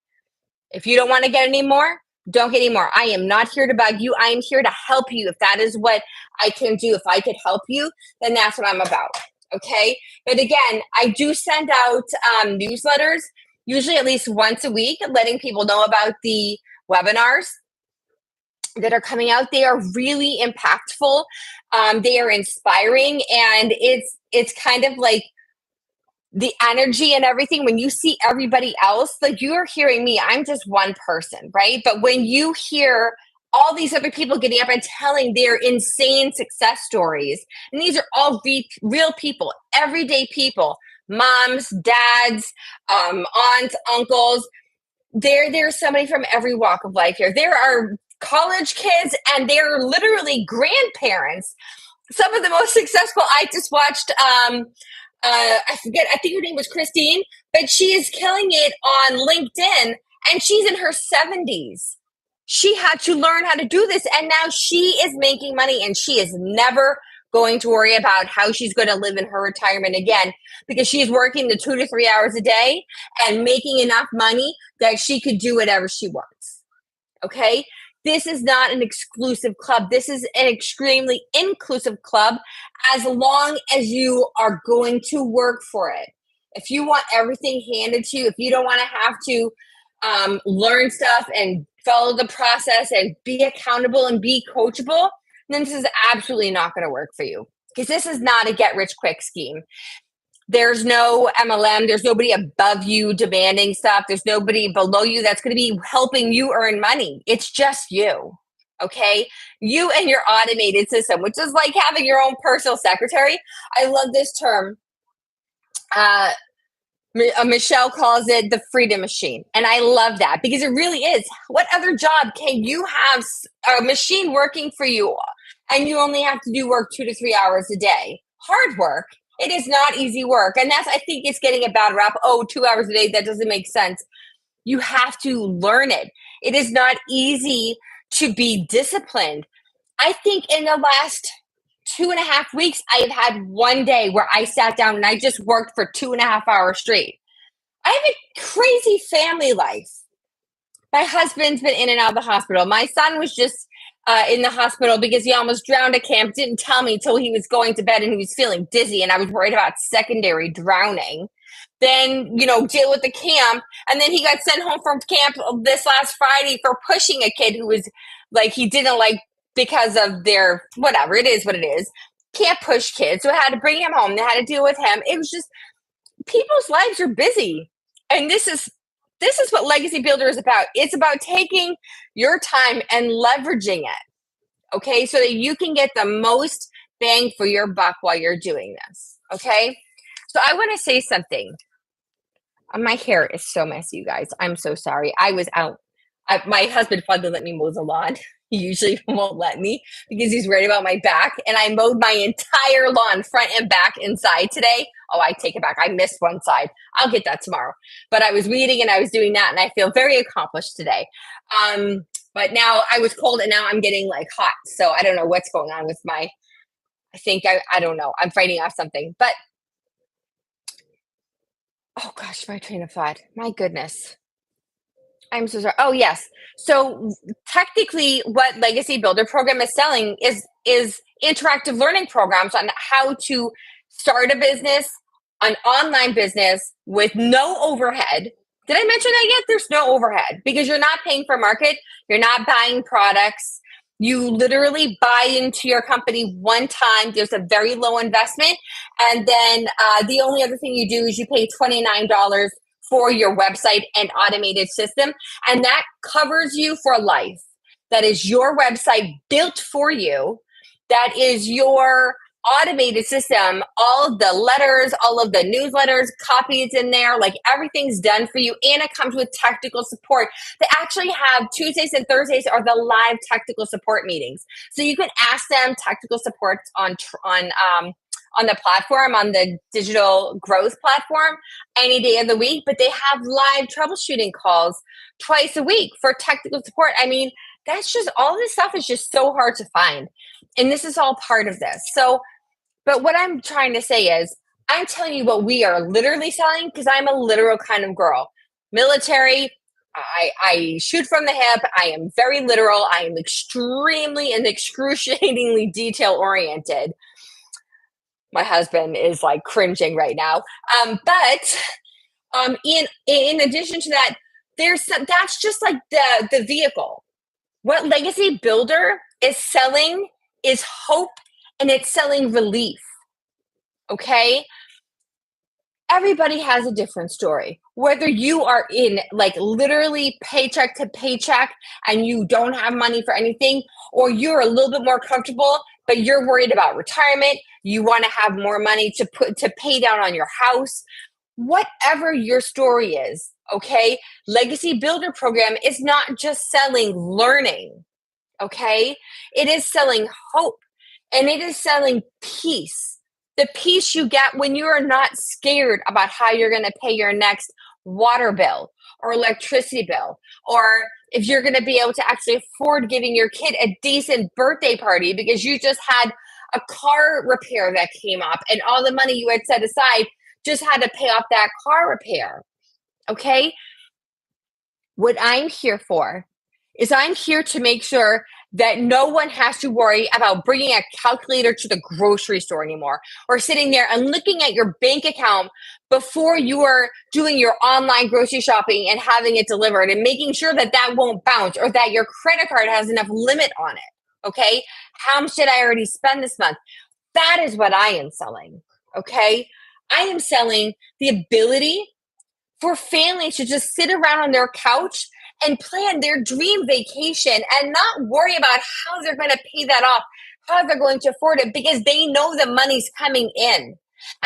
If you don't want to get any more, don't get any more. I am not here to bug you. I am here to help you. If that is what I can do, if I could help you, then that's what I'm about. Okay. But again, I do send out newsletters, usually at least once a week, letting people know about the webinars that are coming out. They are really impactful. They are inspiring, and it's kind of like the energy and everything. When you see everybody else, like you're hearing me, I'm just one person, right? But when you hear all these other people getting up and telling their insane success stories, and these are all real people, everyday people, moms, dads, aunts, uncles, there's somebody from every walk of life here. There are college kids, and they're literally grandparents. Some of the most successful, I just watched I forget, I think her name was Christine, but she is killing it on LinkedIn, and she's in her 70s. She had to learn how to do this, and now she is making money, and she is never going to worry about how she's going to live in her retirement again, because she's working the 2 to 3 hours a day and making enough money that she could do whatever she wants. Okay? This is not an exclusive club. This is an extremely inclusive club as long as you are going to work for it. If you want everything handed to you, if you don't want to have to learn stuff and follow the process and be accountable and be coachable, then this is absolutely not going to work for you, because this is not a get rich quick scheme. There's no MLM. There's nobody above you demanding stuff. There's nobody below you that's going to be helping you earn money. It's just you. Okay. You and your automated system, which is like having your own personal secretary. I love this term. Michelle calls it the freedom machine. And I love that because it really is. What other job can you have a machine working for you and you only have to do work 2 to 3 hours a day? Hard work. It is not easy work. And I think it's getting a bad rap. Oh, 2 hours a day, that doesn't make sense. You have to learn it. It is not easy to be disciplined. I think in the last 2.5 weeks, I've had one day where I sat down and I just worked for 2.5 hours straight. I have a crazy family life. My husband's been in and out of the hospital. My son was just in the hospital because he almost drowned at camp. Didn't tell me till he was going to bed and he was feeling dizzy, and I was worried about secondary drowning. Then, deal with the camp. And then he got sent home from camp this last Friday for pushing a kid who was like, he didn't like, because of their, whatever, it is what it is. Can't push kids. So I had to bring him home. They had to deal with him. It was just, people's lives are busy. And this is what Legacy Builder is about. It's about taking your time and leveraging it, okay, so that you can get the most bang for your buck while you're doing this, okay? So I want to say something. My hair is so messy, you guys. I'm so sorry. I was out. My husband finally let me mow the lawn. He usually won't let me because he's worried about my back. And I mowed my entire lawn, front and back, inside today. Oh, I take it back. I missed one side. I'll get that tomorrow. But I was weeding and I was doing that, and I feel very accomplished today. But now I was cold and now I'm getting like hot. So I don't know what's going on with I don't know. I'm fighting off something. But, oh gosh, my train of thought. My goodness. I'm so sorry. Oh, yes. So technically what Legacy Builder program is selling is interactive learning programs on how to start a business, an online business with no overhead. Did I mention that yet? There's no overhead because you're not paying for market. You're not buying products. You literally buy into your company one time. There's a very low investment. And then the only other thing you do is you pay $29 for your website and automated system. And that covers you for life. That is your website built for you. That is your automated system. All of the letters, all of the newsletters, copies in there, like everything's done for you. And it comes with technical support. They actually have Tuesdays and Thursdays are the live technical support meetings. So you can ask them technical support on the platform, on the digital growth platform, any day of the week, but they have live troubleshooting calls twice a week for technical support. I mean, that's just, all this stuff is just so hard to find. And this is all part of this. So, but what I'm trying to say is, I'm telling you what we are literally selling, because I'm a literal kind of girl. Military, I shoot from the hip. I am very literal. I am extremely and excruciatingly detail oriented. My husband is like cringing right now. But in addition to that, that's just like the vehicle. What Legacy Builder is selling is hope, and it's selling relief. Okay? Everybody has a different story. Whether you are in like literally paycheck to paycheck and you don't have money for anything, or you're a little bit more comfortable, but you're worried about retirement, you want to have more money to pay down on your house, whatever your story is, okay? Legacy Builder program is not just selling learning, okay? It is selling hope, and it is selling peace. The peace you get when you are not scared about how you're going to pay your next water bill or electricity bill, or if you're going to be able to actually afford giving your kid a decent birthday party because you just had a car repair that came up and all the money you had set aside just had to pay off that car repair. Okay? What I'm here for is I'm here to make sure that no one has to worry about bringing a calculator to the grocery store anymore, or sitting there and looking at your bank account before you are doing your online grocery shopping and having it delivered, and making sure that that won't bounce, or that your credit card has enough limit on it. Okay. How much did I already spend this month? That is what I am selling. Okay. I am selling the ability for families to just sit around on their couch and plan their dream vacation and not worry about how they're going to pay that off, how they're going to afford it, because they know the money's coming in.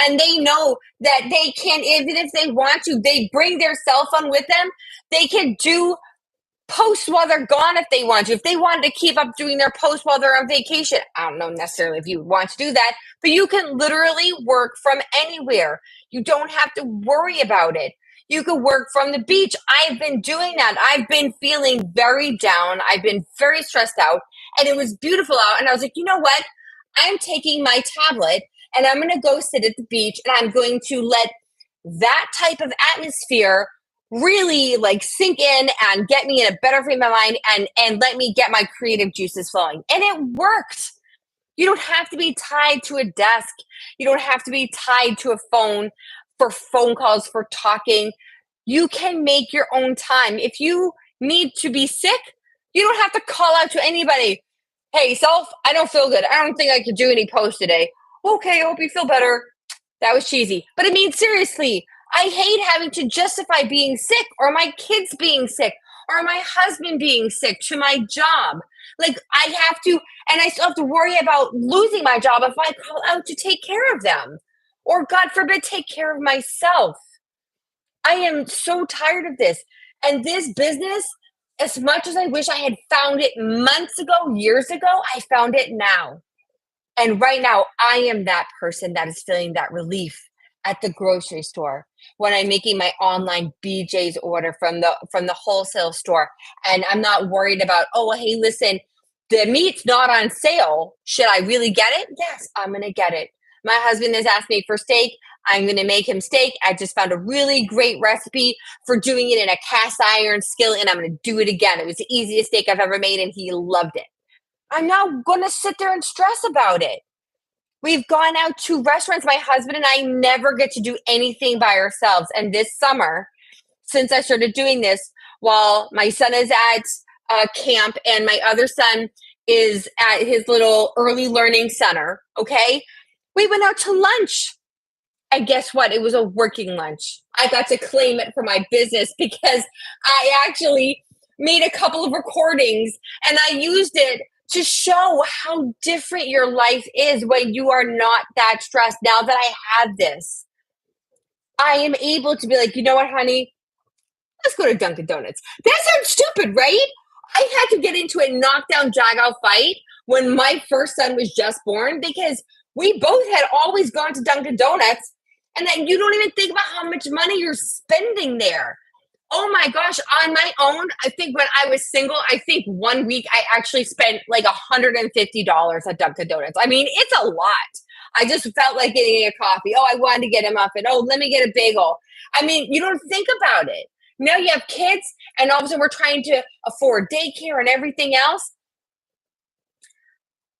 And they know that they can, even if they want to, they bring their cell phone with them. They can do posts while they're gone if they want to. If they wanted to keep up doing their posts while they're on vacation, I don't know necessarily if you want to do that, but you can literally work from anywhere. You don't have to worry about it. You could work from the beach. I've been doing that. I've been feeling very down. I've been very stressed out, and it was beautiful out. And I was like, you know what? I'm taking my tablet and I'm going to go sit at the beach, and I'm going to let that type of atmosphere really like sink in and get me in a better frame of mind, and let me get my creative juices flowing. And it worked. You don't have to be tied to a desk. You don't have to be tied to a phone for phone calls, for talking. You can make your own time. If you need to be sick, you don't have to call out to anybody. Hey, self, I don't feel good. I don't think I could do any posts today. Okay, I hope you feel better. That was cheesy. But I mean, seriously, I hate having to justify being sick, or my kids being sick, or my husband being sick to my job. Like, I have to, and I still have to worry about losing my job if I call out to take care of them, or God forbid, take care of myself. I am so tired of this. And this business, as much as I wish I had found it months ago, years ago, I found it now. And right now, I am that person that is feeling that relief at the grocery store when I'm making my online BJ's order from the wholesale store, and I'm not worried about, oh, hey, listen, the meat's not on sale. Should I really get it? Yes, I'm going to get it. My husband has asked me for steak. I'm going to make him steak. I just found a really great recipe for doing it in a cast iron skillet, and I'm going to do it again. It was the easiest steak I've ever made, and he loved it. I'm not going to sit there and stress about it. We've gone out to restaurants. My husband and I never get to do anything by ourselves. And this summer, since I started doing this, while my son is at camp and my other son is at his little early learning center, okay, we went out to lunch. And guess what? It was a working lunch. I got to claim it for my business because I actually made a couple of recordings and I used it to show how different your life is when you are not that stressed. Now that I have this, I am able to be like, you know what, honey? Let's go to Dunkin' Donuts. That sounds stupid, right? I had to get into a knockdown, drag-out fight when my first son was just born because we both had always gone to Dunkin' Donuts, and then you don't even think about how much money you're spending there. Oh my gosh, on my own, I think when I was single, I think 1 week I actually spent like $150 at Dunkin' Donuts. I mean, it's a lot. I just felt like getting a coffee. Oh, I wanted to get a muffin. Oh, let me get a bagel. I mean, you don't think about it. Now you have kids, and all of a sudden we're trying to afford daycare and everything else.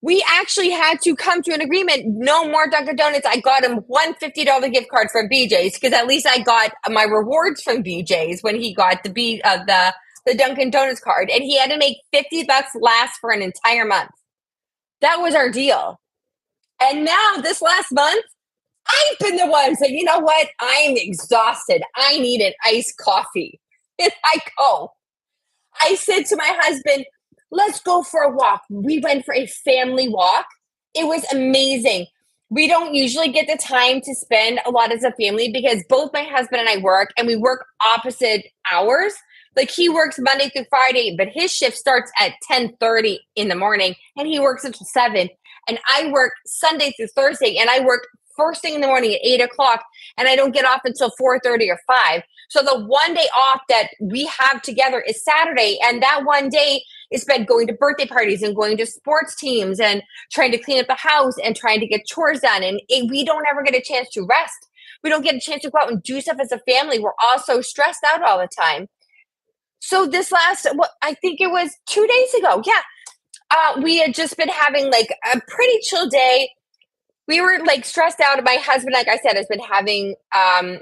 We actually had to come to an agreement. No more Dunkin' Donuts. I got him one $50 gift card from BJ's because at least I got my rewards from BJ's when he got the Dunkin' Donuts card, and he had to make $50 last for an entire month. That was our deal. And now this last month, I've been the one saying, you know what? I'm exhausted. I need an iced coffee. And I go. I said to my husband, let's go for a walk. We went for a family walk. It was amazing. We don't usually get the time to spend a lot as a family because both my husband and I work, and we work opposite hours. Like, he works Monday through Friday, but his shift starts at 10:30 in the morning, and he works until 7. And I work Sunday through Thursday, and I work first thing in the morning at 8 o'clock, and I don't get off until 4:30 or 5. So the one day off that we have together is Saturday, and that one day is spent going to birthday parties and going to sports teams and trying to clean up the house and trying to get chores done. And we don't ever get a chance to rest. We don't get a chance to go out and do stuff as a family. We're all so stressed out all the time. So this last, what I think it was 2 days ago. Yeah, we had just been having like a pretty chill day. We were like stressed out. My husband, like I said, has been having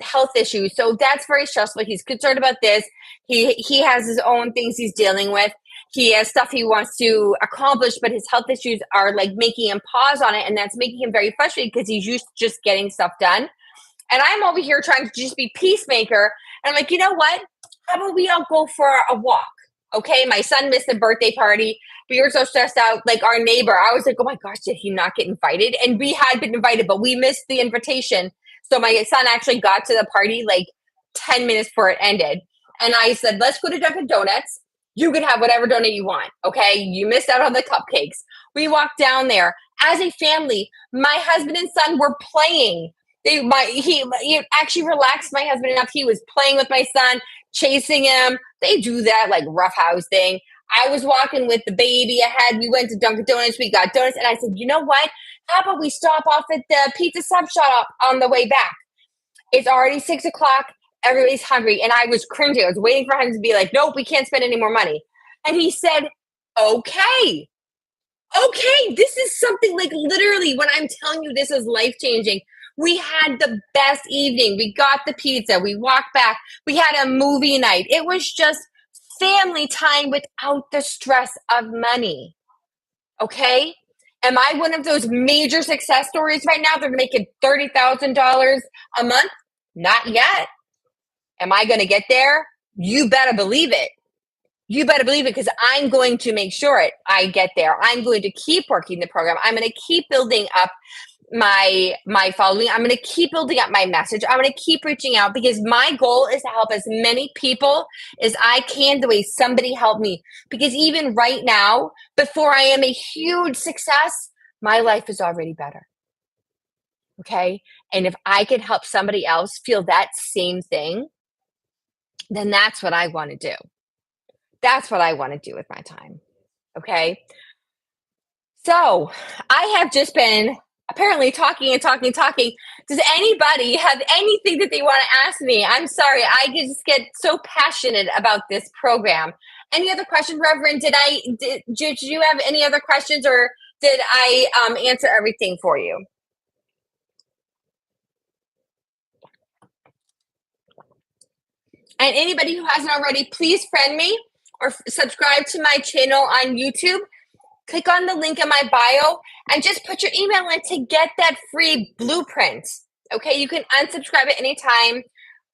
health issues, so that's very stressful. He's concerned about this. He has his own things he's dealing with. He has stuff he wants to accomplish, but his health issues are like making him pause on it, and that's making him very frustrated because he's used to just getting stuff done. And I'm over here trying to just be peacemaker. And I'm like, you know what? How about we all go for a walk? Okay. My son missed the birthday party. We were so stressed out. Like our neighbor, I was like, oh my gosh, did he not get invited? And we had been invited, but we missed the invitation. So my son actually got to the party like 10 minutes before it ended. And I said, let's go to Dunkin' Donuts. You can have whatever donut you want. Okay. You missed out on the cupcakes. We walked down there as a family. My husband and son were playing. He actually relaxed my husband enough. He was playing with my son, chasing him. They do that like roughhouse thing. I was walking with the baby ahead. We went to Dunkin' Donuts. We got donuts, and I said, "You know what? How about we stop off at the pizza sub shop on the way back? It's already 6 o'clock. Everybody's hungry." And I was cringing. I was waiting for him to be like, "Nope, we can't spend any more money." And he said, "Okay." Okay, this is something like literally when I'm telling you this is life changing. We had the best evening. We got the pizza. We walked back. We had a movie night. It was just family time without the stress of money. Okay? Am I one of those major success stories right now? They're making $30,000 a month? Not yet. Am I going to get there? You better believe it. You better believe it because I'm going to make sure I get there. I'm going to keep working the program. I'm going to keep building up my following. I'm going to keep building up my message. I'm going to keep reaching out because my goal is to help as many people as I can the way somebody helped me. Because even right now, before I am a huge success, my life is already better. Okay? And if I can help somebody else feel that same thing, then that's what I want to do. That's what I want to do with my time. Okay. So I have just been apparently talking and talking and talking. Does anybody have anything that they want to ask me? I'm sorry. I just get so passionate about this program. Any other questions, Reverend? Did you have any other questions or did I answer everything for you? And anybody who hasn't already, please friend me or subscribe to my channel on YouTube. Click on the link in my bio and just put your email in to get that free blueprint. Okay, you can unsubscribe at any time.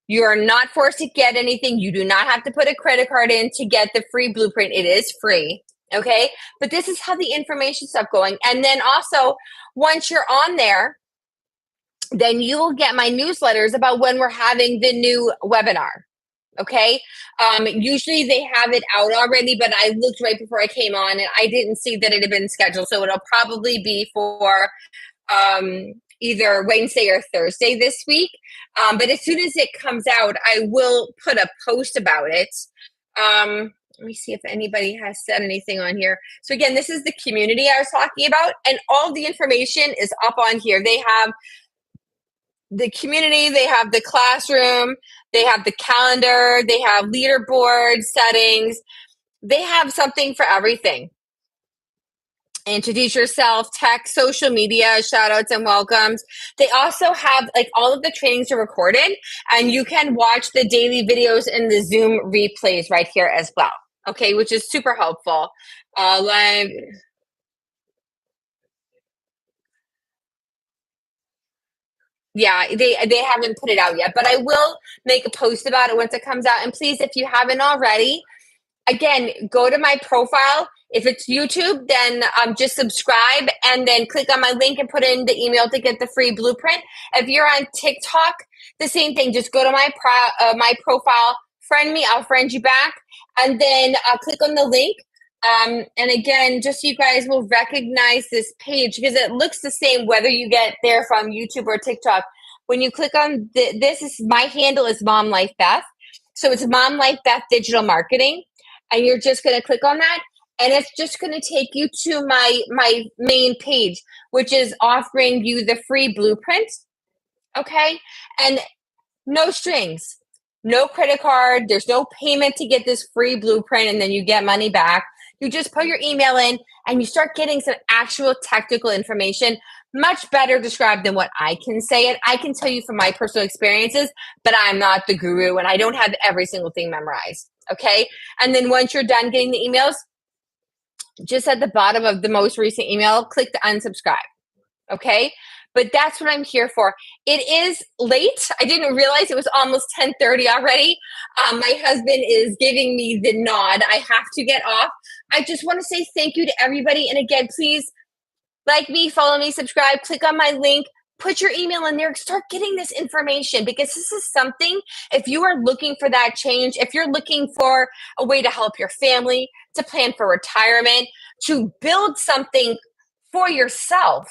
You are not forced to get anything. You do not have to put a credit card in to get the free blueprint. It is free. Okay, but this is how the information stuff going. And then also, once you're on there, then you will get my newsletters about when we're having the new webinar. Okay. Usually they have it out already, but I looked right before I came on and I didn't see that it had been scheduled. So it'll probably be for either Wednesday or Thursday this week. But as soon as it comes out, I will put a post about it. Let me see if anybody has said anything on here. So again, this is the community I was talking about, and all the information is up on here. They have the community, they have the classroom, they have the calendar, they have leaderboard settings, they have something for everything. Introduce yourself, tech, social media, shout outs and welcomes. They also have like all of the trainings are recorded and you can watch the daily videos in the Zoom replays right here as well. Okay, which is super helpful. Live. Yeah, they haven't put it out yet, but I will make a post about it once it comes out. And please, if you haven't already, again, go to my profile. If it's YouTube, then just subscribe and then click on my link and put in the email to get the free blueprint. If you're on TikTok, the same thing. Just go to my profile, friend me. I'll friend you back, and then click on the link. And again, just so you guys will recognize this page because it looks the same whether you get there from YouTube or TikTok. When you click on this, is my handle is Mom Life Beth. So it's Mom Life Beth Digital Marketing. And you're just going to click on that. And it's just going to take you to my main page, which is offering you the free blueprint. Okay. And no strings. No credit card. There's no payment to get this free blueprint and then you get money back. You just put your email in and you start getting some actual technical information, much better described than what I can say it. I can tell you from my personal experiences, but I'm not the guru and I don't have every single thing memorized. Okay. And then once you're done getting the emails, just at the bottom of the most recent email, click the unsubscribe. Okay. But that's what I'm here for. It is late. I didn't realize it was almost 10:30 already. My husband is giving me the nod. I have to get off. I just want to say thank you to everybody. And again, please like me, follow me, subscribe, click on my link, put your email in there, start getting this information because this is something, if you are looking for that change, if you're looking for a way to help your family, to plan for retirement, to build something for yourself,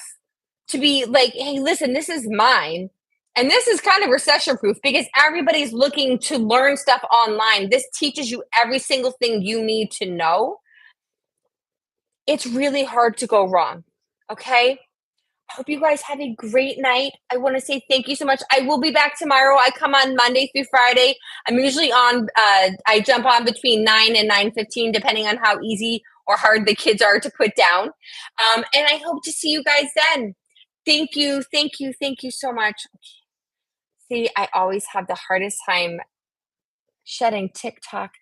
to be like, hey, listen, this is mine. And this is kind of recession proof because everybody's looking to learn stuff online. This teaches you every single thing you need to know. It's really hard to go wrong. Okay. I hope you guys have a great night. I want to say thank you so much. I will be back tomorrow. I come on Monday through Friday. I'm usually on, I jump on between 9 and 9:15, depending on how easy or hard the kids are to put down. And I hope to see you guys then. Thank you. Thank you. Thank you so much. See, I always have the hardest time shutting TikTok